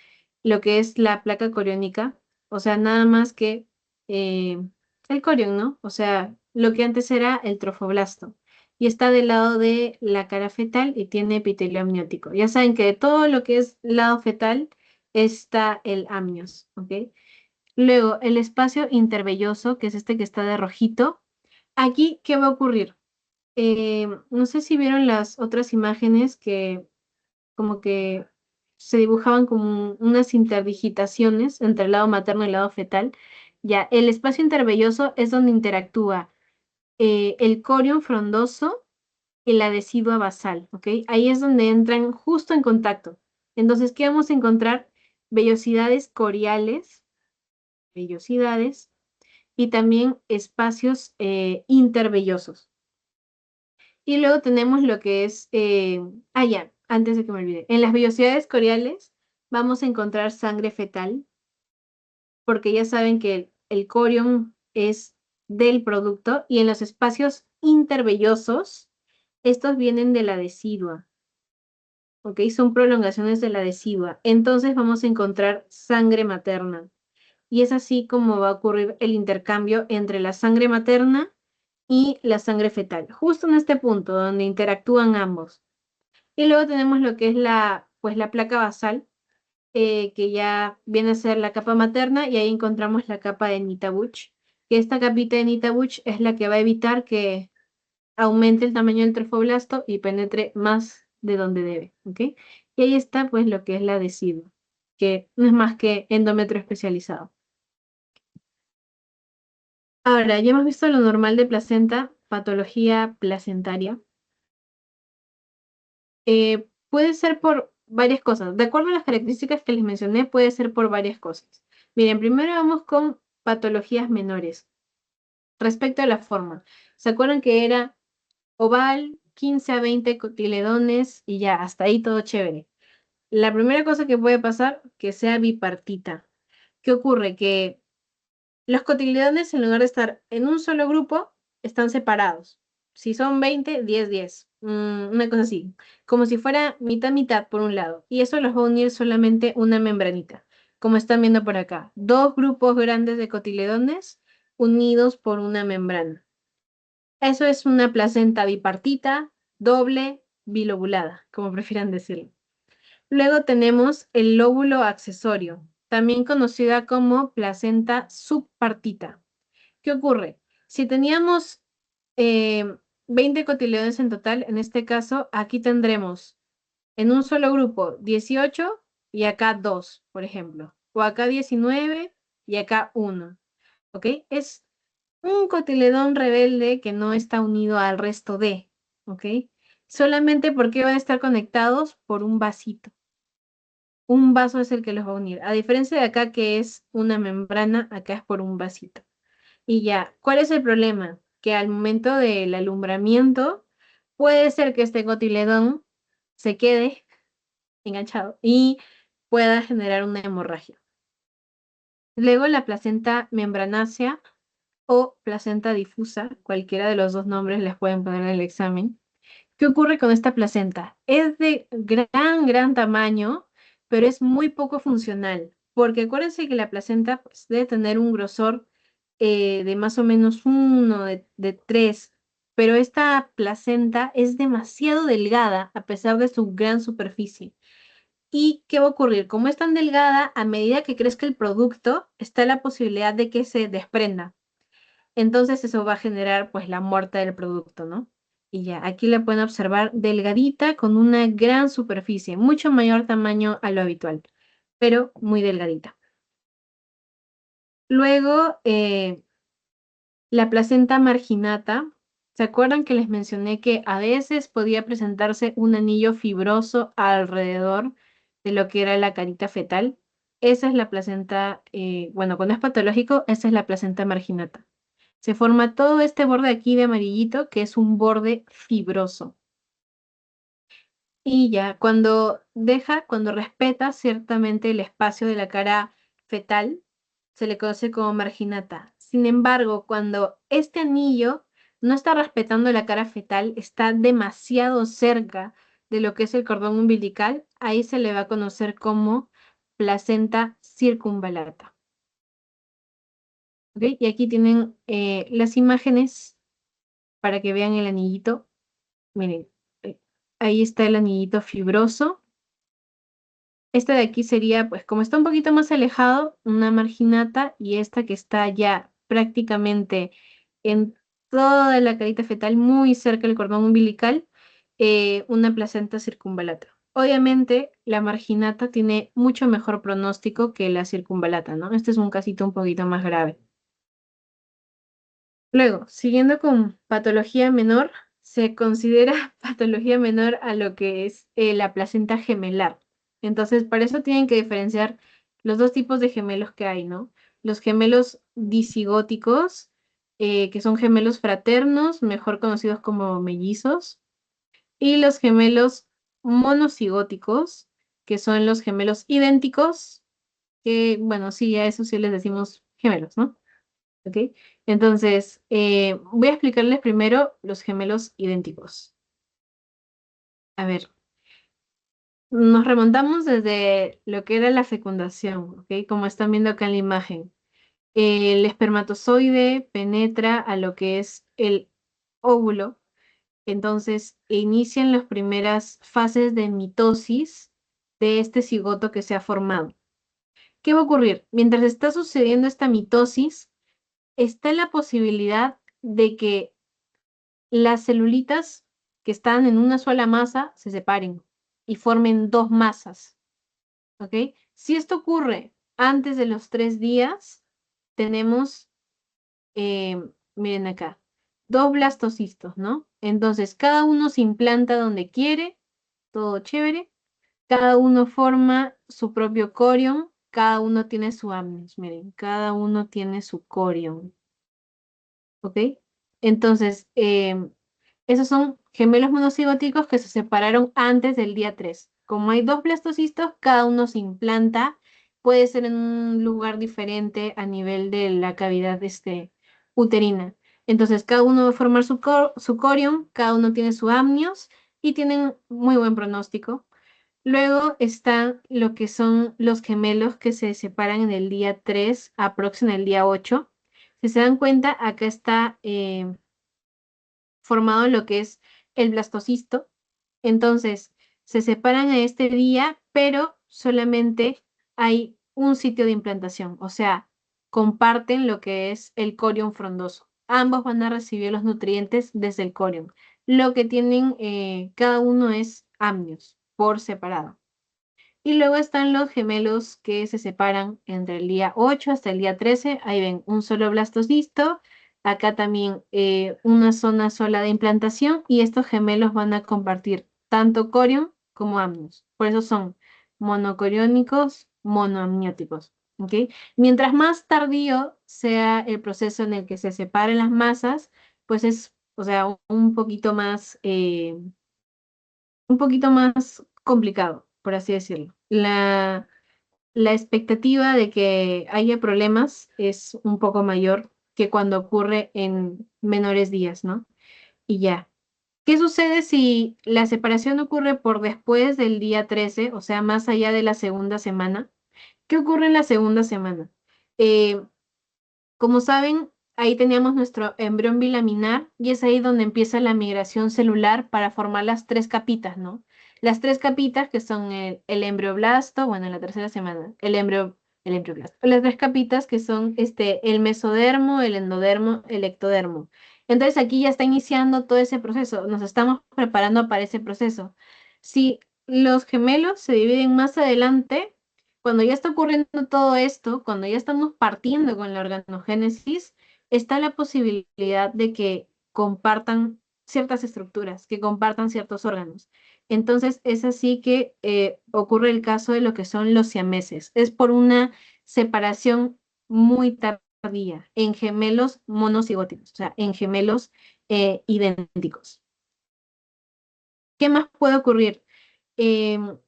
lo que es la placa coriónica, o sea, nada más que eh, el corión, ¿no? O sea, lo que antes era el trofoblasto. Y está del lado de la cara fetal y tiene epitelio amniótico. Ya saben que de todo lo que es lado fetal está el amnios, ¿ok? Luego, el espacio intervelloso, que es este que está de rojito. Aquí, ¿qué va a ocurrir? No sé si vieron las otras imágenes que como que se dibujaban como unas interdigitaciones entre el lado materno y el lado fetal. Ya, el espacio intervelloso es donde interactúa el corion frondoso y la decidua basal, ¿ok? Ahí es donde entran justo en contacto. Entonces, ¿qué vamos a encontrar? Vellosidades coriales, vellosidades, y también espacios intervellosos. Y luego tenemos lo que es, ya, antes de que me olvide, en las vellosidades coriales vamos a encontrar sangre fetal, porque ya saben que el corium es del producto, y en los espacios intervellosos, estos vienen de la decidua, ¿ok? Son prolongaciones de la decidua. Entonces vamos a encontrar sangre materna. Y es así como va a ocurrir el intercambio entre la sangre materna y la sangre fetal, justo en este punto donde interactúan ambos. Y luego tenemos lo que es pues la placa basal, que ya viene a ser la capa materna, y ahí encontramos la capa de Nitabuch, que esta capita de Nitabuch es la que va a evitar que aumente el tamaño del trofoblasto y penetre más de donde debe, ¿ok? Y ahí está pues lo que es la decidua, que no es más que endometrio especializado. Ahora, ya hemos visto lo normal de placenta, patología placentaria. Puede ser por varias cosas. De acuerdo a las características que les mencioné, puede ser por varias cosas. Miren, primero vamos con patologías menores. Respecto a la forma, ¿se acuerdan que era oval, 15 a 20 cotiledones y ya, hasta ahí todo chévere? La primera cosa que puede pasar, que sea bipartita. ¿Qué ocurre? Que los cotiledones, en lugar de estar en un solo grupo, están separados. Si son 20, 10, 10. Una cosa así. Como si fuera mitad, mitad por un lado. Y eso los va a unir solamente una membranita. Como están viendo por acá. Dos grupos grandes de cotiledones unidos por una membrana. Eso es una placenta bipartita, doble, bilobulada, como prefieran decirlo. Luego tenemos el lóbulo accesorio, también conocida como placenta subpartita. ¿Qué ocurre? Si teníamos 20 cotiledones en total, en este caso, aquí tendremos en un solo grupo 18 y acá 2, por ejemplo. O acá 19 y acá 1. ¿Ok? Es un cotiledón rebelde que no está unido al resto de. ¿Ok? Solamente porque van a estar conectados por un vasito. Un vaso es el que los va a unir. A diferencia de acá que es una membrana, acá es por un vasito. Y ya, ¿cuál es el problema? Que al momento del alumbramiento puede ser que este cotiledón se quede enganchado y pueda generar una hemorragia. Luego la placenta membranácea o placenta difusa, cualquiera de los dos nombres les pueden poner en el examen. ¿Qué ocurre con esta placenta? Es de gran tamaño, pero es muy poco funcional, porque acuérdense que la placenta pues, debe tener un grosor de más o menos uno, de 3, pero esta placenta es demasiado delgada a pesar de su gran superficie. ¿Y qué va a ocurrir? Como es tan delgada, a medida que crezca el producto, está la posibilidad de que se desprenda. Entonces eso va a generar pues la muerte del producto, ¿no? Y ya, aquí la pueden observar delgadita con una gran superficie, mucho mayor tamaño a lo habitual, pero muy delgadita. Luego, la placenta marginata, ¿se acuerdan que les mencioné que a veces podía presentarse un anillo fibroso alrededor de lo que era la carita fetal? Esa es la placenta, bueno, cuando es patológico, esa es la placenta marginata. Se forma todo este borde aquí de amarillito, que es un borde fibroso. Y ya, cuando respeta ciertamente el espacio de la cara fetal, se le conoce como marginata. Sin embargo, cuando este anillo no está respetando la cara fetal, está demasiado cerca de lo que es el cordón umbilical, ahí se le va a conocer como placenta circunvalata. ¿Ok? Y aquí tienen las imágenes para que vean el anillito. Miren, eh, ahí está el anillito fibroso. Este de aquí sería, pues como está un poquito más alejado, una marginata, y esta que está ya prácticamente en toda la carita fetal, muy cerca del cordón umbilical, una placenta circunvalata. Obviamente, la marginata tiene mucho mejor pronóstico que la circunvalata, ¿no? Este es un casito un poquito más grave. Luego, siguiendo con patología menor, se considera patología menor a lo que es la placenta gemelar. Entonces, para eso tienen que diferenciar los dos tipos de gemelos que hay, ¿no? Los gemelos disigóticos, que son gemelos fraternos, mejor conocidos como mellizos, y los gemelos monocigóticos, que son los gemelos idénticos, que, bueno, sí, a eso sí les decimos gemelos, ¿no? ¿Ok? Entonces, voy a explicarles primero los gemelos idénticos. A ver, nos remontamos desde lo que era la fecundación, ¿ok? Como están viendo acá en la imagen. El espermatozoide penetra a lo que es el óvulo, entonces inician las primeras fases de mitosis de este cigoto que se ha formado. ¿Qué va a ocurrir? Mientras está sucediendo esta mitosis, está la posibilidad de que las celulitas que están en una sola masa se separen y formen dos masas, ¿ok? Si esto ocurre antes de los 3 días, tenemos, eh, miren acá, dos blastocistos, ¿no? Entonces, cada uno se implanta donde quiere, todo chévere, cada uno forma su propio corion, cada uno tiene su amnios, miren, cada uno tiene su corion, ¿ok? Entonces, esos son gemelos monocigóticos que se separaron antes del día 3. Como hay dos blastocistos, cada uno se implanta. Puede ser en un lugar diferente a nivel de la cavidad uterina. Entonces, cada uno va a formar su corion, cada uno tiene su amnios y tienen muy buen pronóstico. Luego están lo que son los gemelos que se separan en el día 3, aprox en el día 8. Si se dan cuenta, acá está formado lo que es el blastocisto. Entonces, se separan a este día, pero solamente hay un sitio de implantación, o sea, comparten lo que es el corion frondoso. Ambos van a recibir los nutrientes desde el corion. Lo que tienen cada uno es amnios por separado. Y luego están los gemelos que se separan entre el día 8 hasta el día 13. Ahí ven un solo blastocisto. Acá también una zona sola de implantación. Y estos gemelos van a compartir tanto corion como amnios. Por eso son monocoriónicos, monoamnióticos. ¿Ok? Mientras más tardío sea el proceso en el que se separen las masas, pues es, o sea, un poquito más complicado, por así decirlo. La expectativa de que haya problemas es un poco mayor que cuando ocurre en menores días, ¿no? Y ya. ¿Qué sucede si la separación ocurre por después del día 13, o sea, más allá de la segunda semana? ¿Qué ocurre en la segunda semana? Eh, Como saben, ahí teníamos nuestro embrión bilaminar y es ahí donde empieza la migración celular para formar las tres capitas, ¿no? Las tres capitas que son el embrioblasto, bueno, en la tercera semana, el embrioblasto. Las tres capitas que son el mesodermo, el endodermo, el ectodermo. Entonces aquí ya está iniciando todo ese proceso, nos estamos preparando para ese proceso. Si los gemelos se dividen más adelante, cuando ya está ocurriendo todo esto, cuando ya estamos partiendo con la organogénesis, está la posibilidad de que compartan ciertas estructuras, que compartan ciertos órganos. Entonces, es así que ocurre el caso de lo que son los siameses. Es por una separación muy tardía en gemelos monocigóticos, o sea, en gemelos idénticos. ¿Qué más puede ocurrir? Em,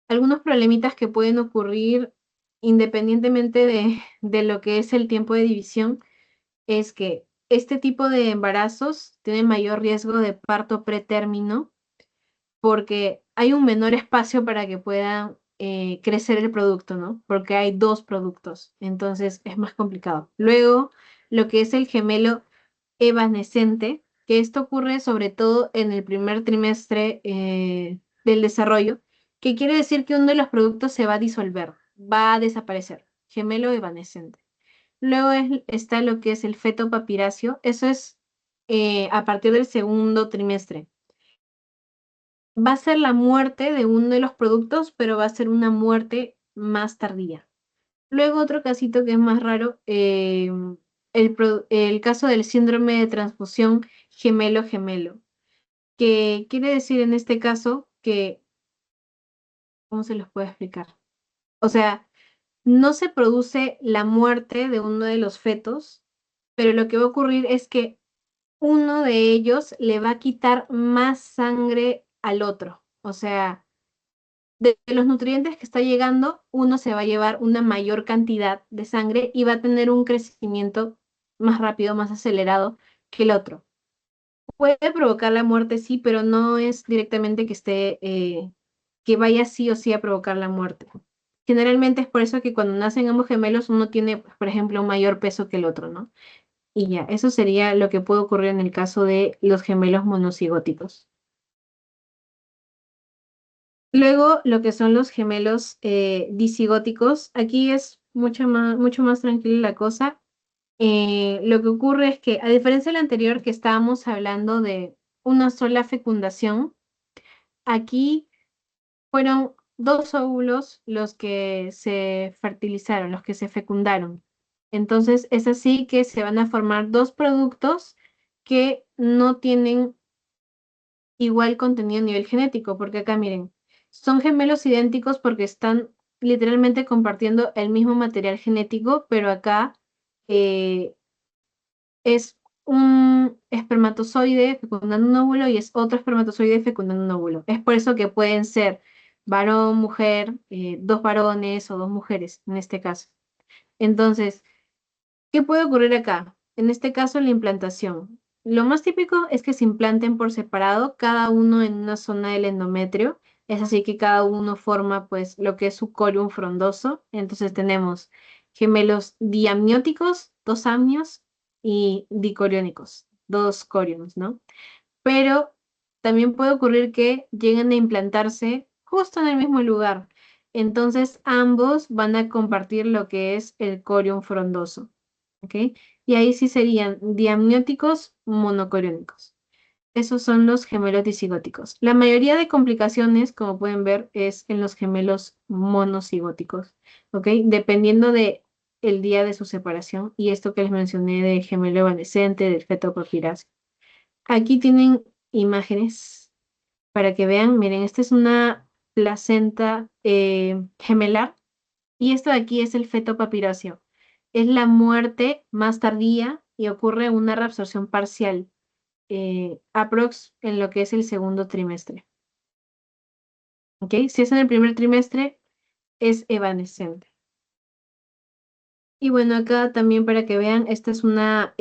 Algunos problemitas que pueden ocurrir independientemente de lo que es el tiempo de división es que este tipo de embarazos tienen mayor riesgo de parto pretérmino porque hay un menor espacio para que puedan crecer el producto, ¿no? Porque hay dos productos, entonces es más complicado. Luego, lo que es el gemelo evanescente, que esto ocurre sobre todo en el primer trimestre del desarrollo, que quiere decir que uno de los productos se va a disolver, va a desaparecer, gemelo evanescente. Luego está lo que es el feto papiráceo, eso es a partir del segundo trimestre. Va a ser la muerte de uno de los productos, pero va a ser una muerte más tardía. Luego otro casito que es más raro, el caso del síndrome de transfusión gemelo-gemelo, que quiere decir en este caso que, ¿cómo se los puedo explicar? O sea, no se produce la muerte de uno de los fetos, pero lo que va a ocurrir es que uno de ellos le va a quitar más sangre al otro. O sea, de los nutrientes que está llegando, uno se va a llevar una mayor cantidad de sangre y va a tener un crecimiento más rápido, más acelerado que el otro. Puede provocar la muerte, sí, pero no es directamente que que vaya sí o sí a provocar la muerte. Generalmente es por eso que cuando nacen ambos gemelos uno tiene, pues, por ejemplo, un mayor peso que el otro, ¿no? Y ya, eso sería lo que puede ocurrir en el caso de los gemelos monocigóticos. Luego, lo que son los gemelos disigóticos, aquí es mucho más tranquila la cosa. Lo que ocurre es que, a diferencia del anterior que estábamos hablando de una sola fecundación, aquí fueron dos óvulos los que se fertilizaron, los que se fecundaron. Entonces, es así que se van a formar dos productos que no tienen igual contenido a nivel genético, porque acá miren, son gemelos idénticos porque están literalmente compartiendo el mismo material genético, pero acá eh, es un espermatozoide fecundando un óvulo y es otro espermatozoide fecundando un óvulo. Es por eso que pueden ser varón, mujer, dos varones o dos mujeres en este caso. Entonces, ¿qué puede ocurrir acá? En este caso, la implantación. Lo más típico es que se implanten por separado, cada uno en una zona del endometrio. Es así que cada uno forma pues lo que es su corium frondoso. Entonces tenemos gemelos diamnióticos, dos amnios, y dicoriónicos, dos coriums, ¿no? Pero también puede ocurrir que lleguen a implantarse justo en el mismo lugar. Entonces ambos van a compartir lo que es el corium frondoso. ¿Ok? Y ahí sí serían diamnióticos monocoriónicos. Esos son los gemelos disigóticos. La mayoría de complicaciones, como pueden ver, es en los gemelos monocigóticos. ¿Ok? Dependiendo de el día de su separación y esto que les mencioné de gemelo evanescente, del feto papiráceo. Aquí tienen imágenes para que vean. Miren, esta es una placenta gemelar y esto de aquí es el feto papiráceo. Es la muerte más tardía y ocurre una reabsorción parcial, aprox en lo que es el segundo trimestre. ¿Ok? Si es en el primer trimestre, es evanescente. Y bueno, acá también para que vean, esta es una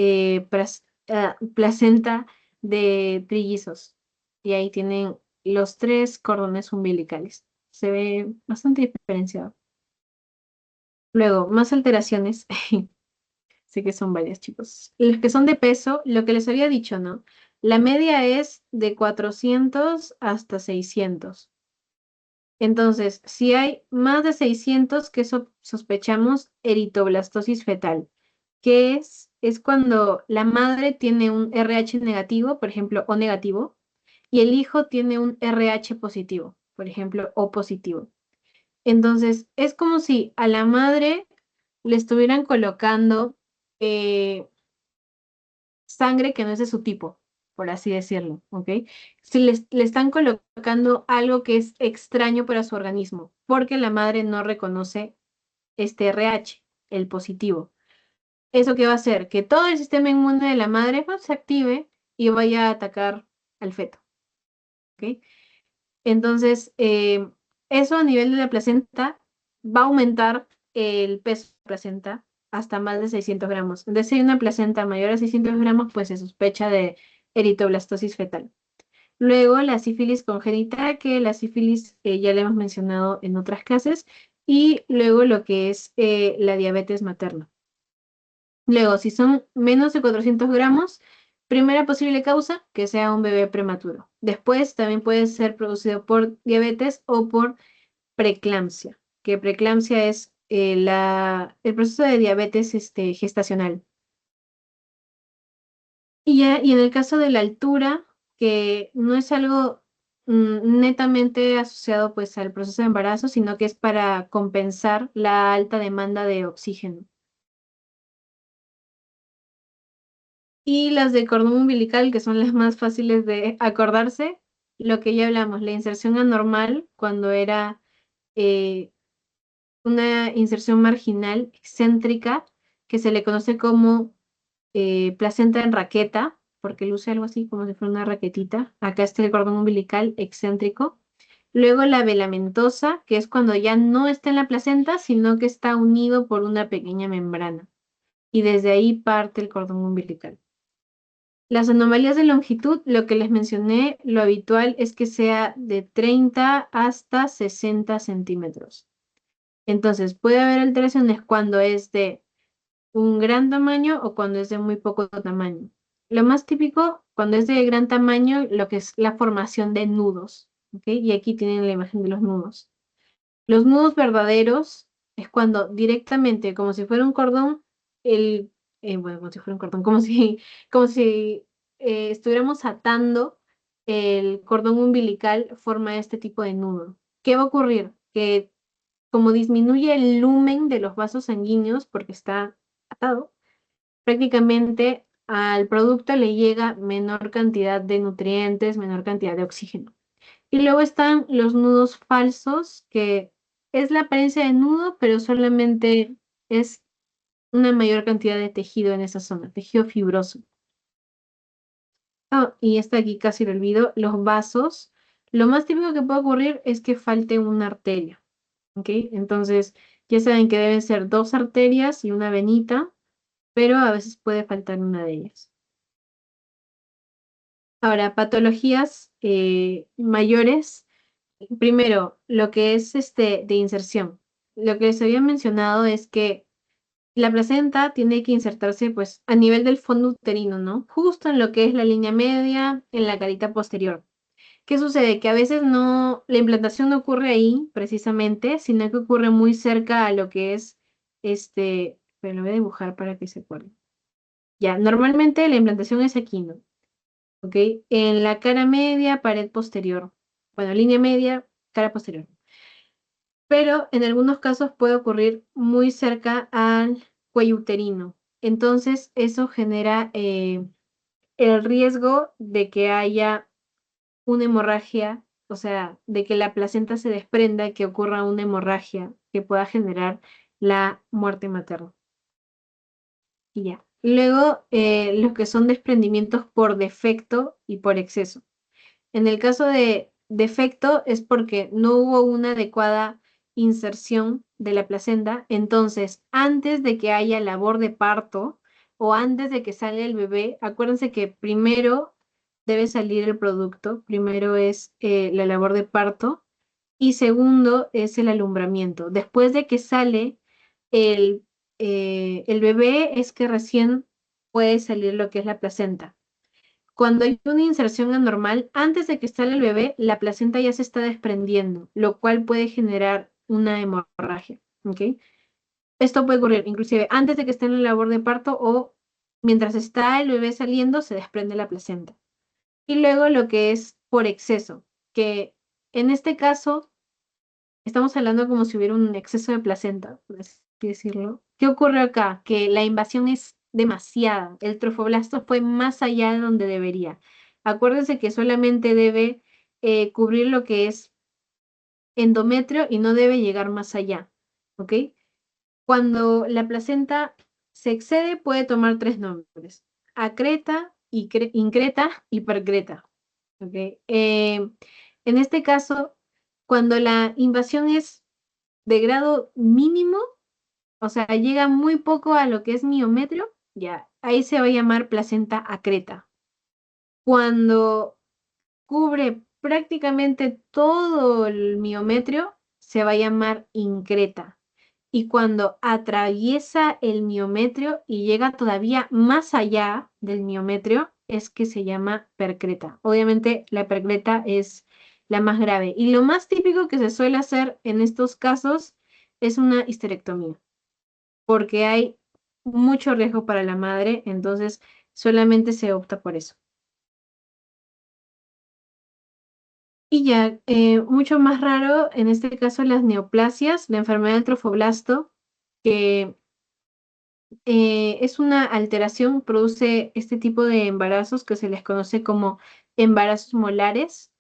placenta de trillizos. Y ahí tienen los tres cordones umbilicales. Se ve bastante diferenciado. Luego, más alteraciones. Sé que son varias, chicos. Los que son de peso, lo que les había dicho, ¿no? La media es de 400 hasta 600. Entonces, si hay más de 600, que sospechamos eritoblastosis fetal, que es cuando la madre tiene un RH negativo, por ejemplo, O negativo, y el hijo tiene un RH positivo, por ejemplo, O positivo. Entonces, es como si a la madre le estuvieran colocando eh, sangre que no es de su tipo, por así decirlo, ¿ok? Si le están colocando algo que es extraño para su organismo, porque la madre no reconoce este RH, el positivo. ¿Eso qué va a hacer? Que todo el sistema inmune de la madre pues, se active y vaya a atacar al feto, ¿ok? Entonces, eso a nivel de la placenta va a aumentar el peso de la placenta hasta más de 600 gramos. Entonces, si hay una placenta mayor a 600 gramos, pues se sospecha de eritoblastosis fetal. Luego, la sífilis congénita, que la sífilis ya la hemos mencionado en otras clases, y luego lo que es la diabetes materna. Luego, si son menos de 400 gramos, primera posible causa, que sea un bebé prematuro. Después, también puede ser producido por diabetes o por preeclampsia, que preeclampsia es el proceso de diabetes gestacional. Y en el caso de la altura, que no es algo netamente asociado pues al proceso de embarazo, sino que es para compensar la alta demanda de oxígeno. Y las de cordón umbilical, que son las más fáciles de acordarse, lo que ya hablamos, la inserción anormal, cuando era eh, una inserción marginal excéntrica, que se le conoce como placenta en raqueta, porque luce algo así como si fuera una raquetita. Acá está el cordón umbilical excéntrico. Luego la velamentosa, que es cuando ya no está en la placenta, sino que está unido por una pequeña membrana. Y desde ahí parte el cordón umbilical. Las anomalías de longitud, lo que les mencioné, lo habitual es que sea de 30 hasta 60 centímetros. Entonces, puede haber alteraciones cuando es de un gran tamaño o cuando es de muy poco tamaño. Lo más típico, cuando es de gran tamaño, lo que es la formación de nudos, ¿ok? Y aquí tienen la imagen de los nudos. Los nudos verdaderos es cuando directamente, como si fuera un cordón, bueno, como si fuera un cordón, como si estuviéramos atando el cordón umbilical, forma este tipo de nudo. ¿Qué va a ocurrir? Que como disminuye el lumen de los vasos sanguíneos porque está atado, prácticamente al producto le llega menor cantidad de nutrientes, menor cantidad de oxígeno. Y luego están los nudos falsos, que es la apariencia de nudo, pero solamente es una mayor cantidad de tejido en esa zona, tejido fibroso. Ah, y está aquí casi lo olvido, los vasos. Lo más típico que puede ocurrir es que falte una arteria, ¿ok? Entonces, ya saben que deben ser dos arterias y una venita, pero a veces puede faltar una de ellas. Ahora, patologías mayores. Primero, lo que es de inserción. Lo que les había mencionado es que la placenta tiene que insertarse pues a nivel del fondo uterino, ¿no? Justo en lo que es la línea media, en la carita posterior. ¿Qué sucede? Que a veces no, la implantación no ocurre ahí precisamente, sino que ocurre muy cerca a lo que es pero lo voy a dibujar para que se acuerden. Ya, normalmente la implantación es aquí, ¿no? ¿Ok? En la cara media, pared posterior. Bueno, línea media, cara posterior. Pero en algunos casos puede ocurrir muy cerca al cuello uterino. Entonces, eso genera el riesgo de que haya una hemorragia, o sea, de que la placenta se desprenda y que ocurra una hemorragia que pueda generar la muerte materna. Y ya. Luego, los que son desprendimientos por defecto y por exceso. En el caso de defecto es porque no hubo una adecuada inserción de la placenta, entonces antes de que haya labor de parto o antes de que salga el bebé, acuérdense que primero debe salir el producto, primero es la labor de parto y segundo es el alumbramiento. Después de que sale el, el bebé es que recién puede salir lo que es la placenta. Cuando hay una inserción anormal, antes de que salga el bebé, la placenta ya se está desprendiendo, lo cual puede generar una hemorragia, ¿ok? Esto puede ocurrir inclusive antes de que esté en la labor de parto o mientras está el bebé saliendo, se desprende la placenta. Y luego lo que es por exceso, que en este caso estamos hablando como si hubiera un exceso de placenta, por así decirlo. ¿Qué ocurre acá? Que la invasión es demasiada. El trofoblasto fue más allá de donde debería. Acuérdense que solamente debe cubrir lo que es endometrio y no debe llegar más allá. ¿Ok? Cuando la placenta se excede, puede tomar tres nombres: acreta, increta y percreta. ¿Ok? En este caso, cuando la invasión es de grado mínimo, o sea, llega muy poco a lo que es miometrio, ya, ahí se va a llamar placenta acreta. Cuando cubre prácticamente todo el miometrio, se va a llamar increta. Y cuando atraviesa el miometrio y llega todavía más allá del miometrio, es que se llama percreta. Obviamente la percreta es la más grave. Y lo más típico que se suele hacer en estos casos es una histerectomía, porque hay mucho riesgo para la madre, entonces solamente se opta por eso. Y ya, mucho más raro, en este caso las neoplasias, la enfermedad del trofoblasto, que es una alteración, produce este tipo de embarazos que se les conoce como embarazos molares.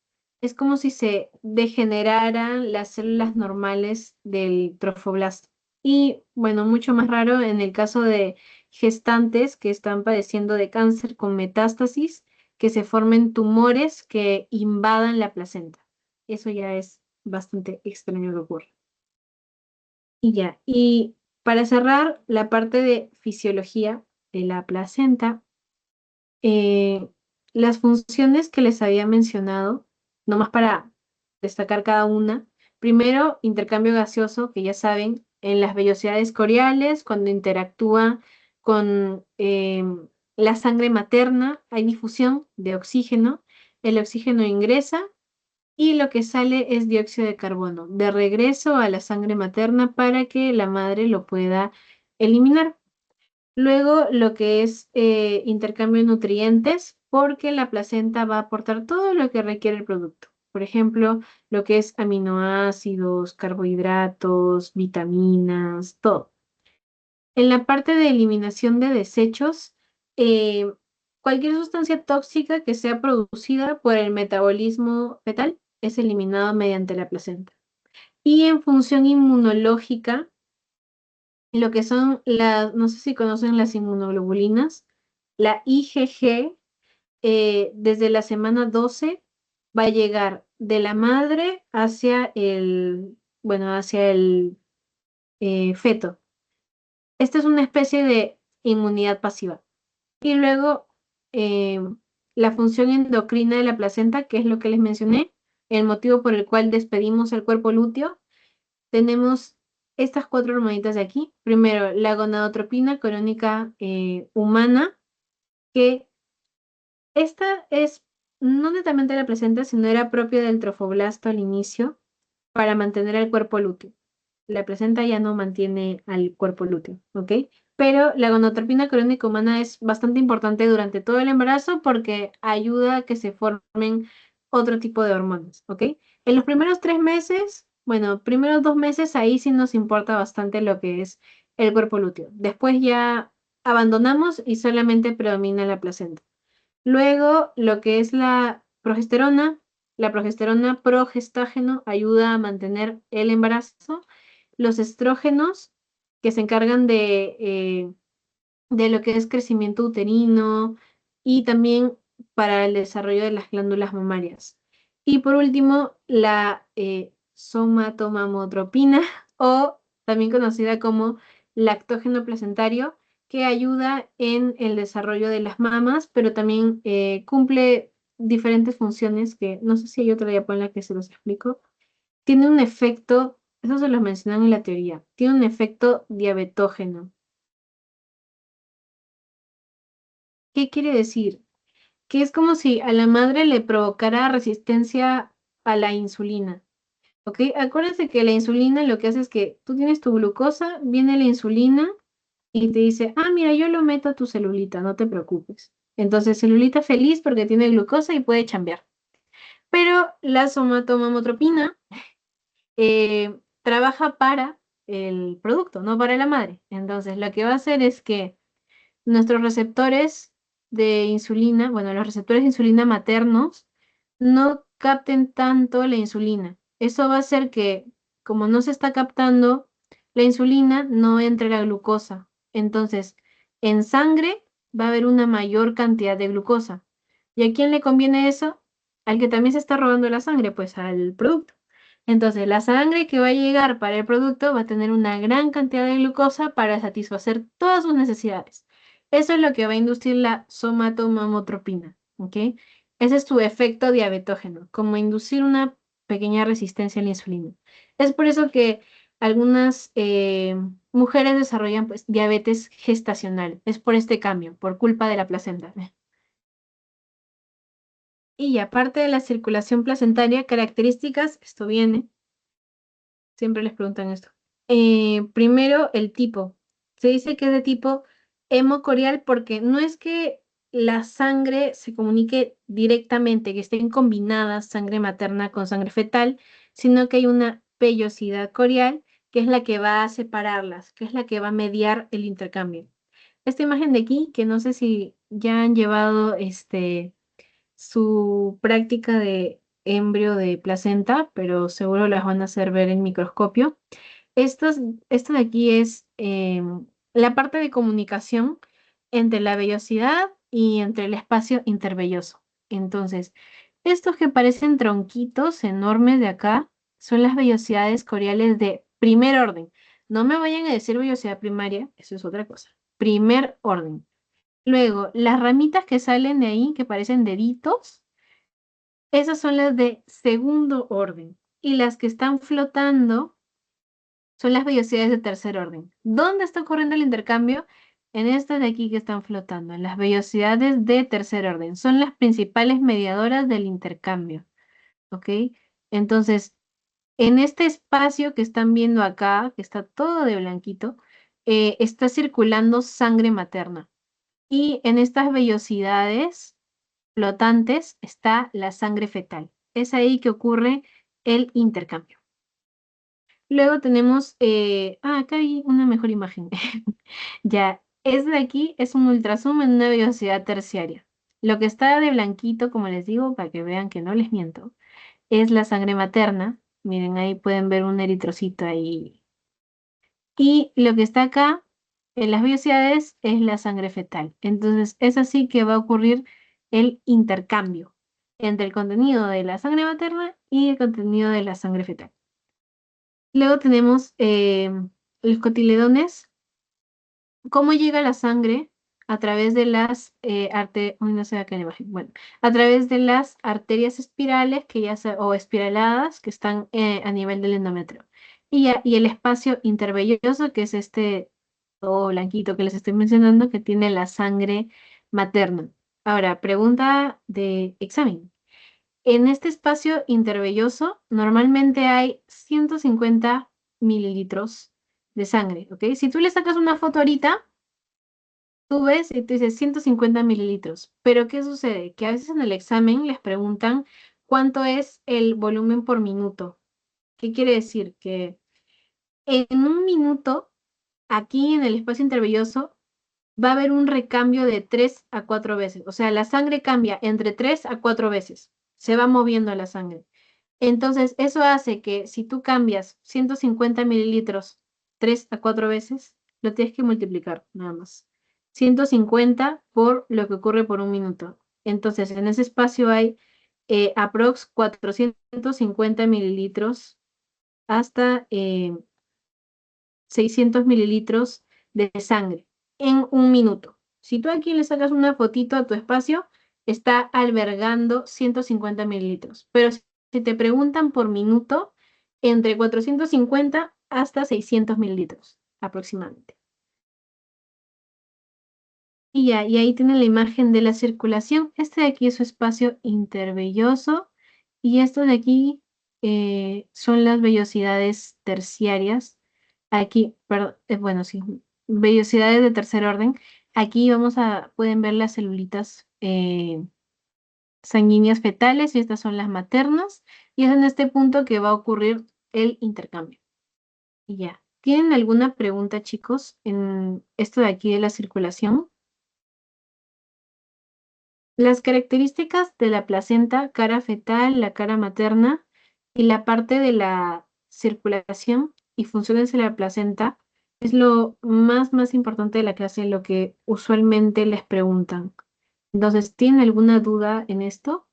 Es como si se degeneraran las células normales del trofoblasto. Y bueno, mucho más raro en el caso de gestantes que están padeciendo de cáncer con metástasis, que se formen tumores que invadan la placenta. Eso ya es bastante extraño que ocurre. Y ya, y para cerrar la parte de fisiología de la placenta, eh, las funciones que les había mencionado, nomás para destacar cada una. Primero, intercambio gaseoso, que ya saben, en las vellosidades coriales, cuando interactúa con la sangre materna, hay difusión de oxígeno, el oxígeno ingresa y lo que sale es dióxido de carbono, de regreso a la sangre materna para que la madre lo pueda eliminar. Luego lo que es intercambio de nutrientes, porque la placenta va a aportar todo lo que requiere el producto. Por ejemplo, lo que es aminoácidos, carbohidratos, vitaminas, todo. En la parte de eliminación de desechos, eh, cualquier sustancia tóxica que sea producida por el metabolismo fetal es eliminado mediante la placenta. Y en función inmunológica, lo que son las, no sé si conocen las inmunoglobulinas, la IgG, desde la semana 12 va a llegar de la madre hacia el, bueno, hacia el feto. Esta es una especie de inmunidad pasiva. Y luego eh, la función endocrina de la placenta, que es lo que les mencioné, el motivo por el cual despedimos el cuerpo lúteo, tenemos estas cuatro hormonitas de aquí. Primero, la gonadotropina corónica humana, que esta es no netamente la placenta, sino era propia del trofoblasto al inicio para mantener al cuerpo lúteo. La placenta ya no mantiene al cuerpo lúteo, ¿ok? Pero la gonadotropina crónica humana es bastante importante durante todo el embarazo porque ayuda a que se formen otro tipo de hormonas, ¿ok? En los primeros 3 meses, bueno, primeros 2 meses, ahí sí nos importa bastante lo que es el cuerpo lúteo. Después ya abandonamos y solamente predomina la placenta. Luego, lo que es la progesterona progestágeno ayuda a mantener el embarazo. Los estrógenos, que se encargan de lo que es crecimiento uterino y también para el desarrollo de las glándulas mamarias. Y por último, la somatomamotropina o también conocida como lactógeno placentario, que ayuda en el desarrollo de las mamas, pero también cumple diferentes funciones que no sé si hay otra diapositiva en la que se los explico. Tiene un efecto, eso se los mencionan en la teoría, tiene un efecto diabetógeno. ¿Qué quiere decir? Que es como si a la madre le provocara resistencia a la insulina. ¿Ok? Acuérdense que la insulina lo que hace es que tú tienes tu glucosa, viene la insulina y te dice, ah, mira, yo lo meto a tu celulita, no te preocupes. Entonces, celulita feliz porque tiene glucosa y puede chambear. Pero la somatomamotropina trabaja para el producto, no para la madre. Entonces, lo que va a hacer es que nuestros receptores de insulina, bueno, los receptores de insulina maternos, no capten tanto la insulina. Eso va a hacer que, como no se está captando la insulina, no entre la glucosa. Entonces, en sangre va a haber una mayor cantidad de glucosa. ¿Y a quién le conviene eso? Al que también se está robando la sangre, pues al producto. Entonces, la sangre que va a llegar para el producto va a tener una gran cantidad de glucosa para satisfacer todas sus necesidades. Eso es lo que va a inducir la somatomamotropina, ¿ok? Ese es su efecto diabetógeno, como inducir una pequeña resistencia a la insulina. Es por eso que algunas mujeres desarrollan pues, diabetes gestacional. Es por este cambio, por culpa de la placenta. Y aparte de la circulación placentaria, características, esto viene, siempre les preguntan esto. Primero, el tipo. Se dice que es de tipo hemocorial porque no es que la sangre se comunique directamente, que estén combinadas sangre materna con sangre fetal, sino que hay una vellosidad corial que es la que va a separarlas, que es la que va a mediar el intercambio. Esta imagen de aquí, que no sé si ya han llevado su práctica de embrio de placenta, pero seguro las van a hacer ver en microscopio. Esto de aquí es la parte de comunicación entre la vellosidad y entre el espacio intervelloso. Entonces, estos que parecen tronquitos enormes de acá son las vellosidades coriales de primer orden. No me vayan a decir vellosidad primaria, eso es otra cosa. Primer orden. Luego, las ramitas que salen de ahí, que parecen deditos, esas son las de segundo orden. Y las que están flotando son las vellosidades de tercer orden. ¿Dónde está ocurriendo el intercambio? En estas de aquí que están flotando, en las vellosidades de tercer orden. Son las principales mediadoras del intercambio. ¿Ok? Entonces, en este espacio que están viendo acá, que está todo de blanquito, está circulando sangre materna. Y en estas vellosidades flotantes está la sangre fetal. Es ahí que ocurre el intercambio. Luego tenemos, acá hay una mejor imagen. Ya, es de aquí, es un ultrazoom en una velocidad terciaria. Lo que está de blanquito, como les digo, para que vean que no les miento, es la sangre materna. Miren, ahí pueden ver un eritrocito ahí. Y lo que está acá, en las velocidades, es la sangre fetal. Entonces, es así que va a ocurrir el intercambio entre el contenido de la sangre materna y el contenido de la sangre fetal. Luego tenemos los cotiledones. ¿Cómo llega la sangre? A través de las no sé acá en la imagen. Bueno, a través de las arterias espirales o espiraladas que están a nivel del endometrio. Y el espacio intervelloso, que es este todo blanquito que les estoy mencionando, que tiene la sangre materna. Ahora, pregunta de examen. En este espacio intervelloso normalmente hay 150 mililitros de sangre, ¿ok? Si tú le sacas una foto ahorita, tú ves y te dice 150 mililitros. Pero ¿qué sucede? Que a veces en el examen les preguntan cuánto es el volumen por minuto. ¿Qué quiere decir? Que en un minuto, aquí en el espacio intervelloso, va a haber un recambio de 3 a 4 veces. O sea, la sangre cambia entre 3 a 4 veces. Se va moviendo la sangre. Entonces, eso hace que si tú cambias 150 mililitros 3 a 4 veces, lo tienes que multiplicar nada más. 150 por lo que ocurre por un minuto. Entonces, en ese espacio hay aprox 450 mililitros hasta 600 mililitros de sangre en un minuto. Si tú aquí le sacas una fotito a tu espacio, está albergando 150 mililitros. Pero si te preguntan por minuto, entre 450 hasta 600 mililitros aproximadamente. Y ya, y ahí tiene la imagen de la circulación. Este de aquí es su espacio intervelloso y esto de aquí son las vellosidades terciarias. Aquí, perdón, bueno, sí, vellosidades de tercer orden. Aquí pueden ver las celulitas sanguíneas fetales y estas son las maternas. Y es en este punto que va a ocurrir el intercambio. Y ya. ¿Tienen alguna pregunta, chicos, en esto de aquí de la circulación? Las características de la placenta, cara fetal, la cara materna y la parte de la circulación y funciones de la placenta es lo más importante de la clase, lo que usualmente les preguntan. Entonces, ¿tienen alguna duda en esto?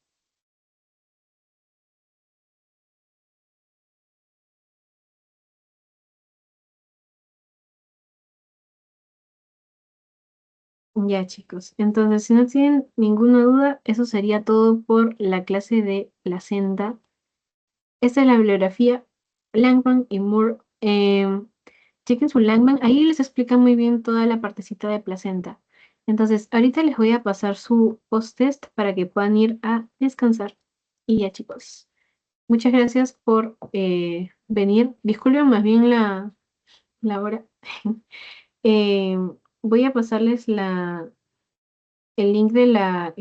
Ya, chicos. Entonces, si no tienen ninguna duda, eso sería todo por la clase de placenta. Esta es la bibliografía Langman y Moore. Chequen su Langman, ahí les explica muy bien toda la partecita de placenta. Entonces, ahorita les voy a pasar su post-test para que puedan ir a descansar. Y ya, chicos, muchas gracias por venir. Disculpen más bien la hora. Eh, Voy a pasarles el link de la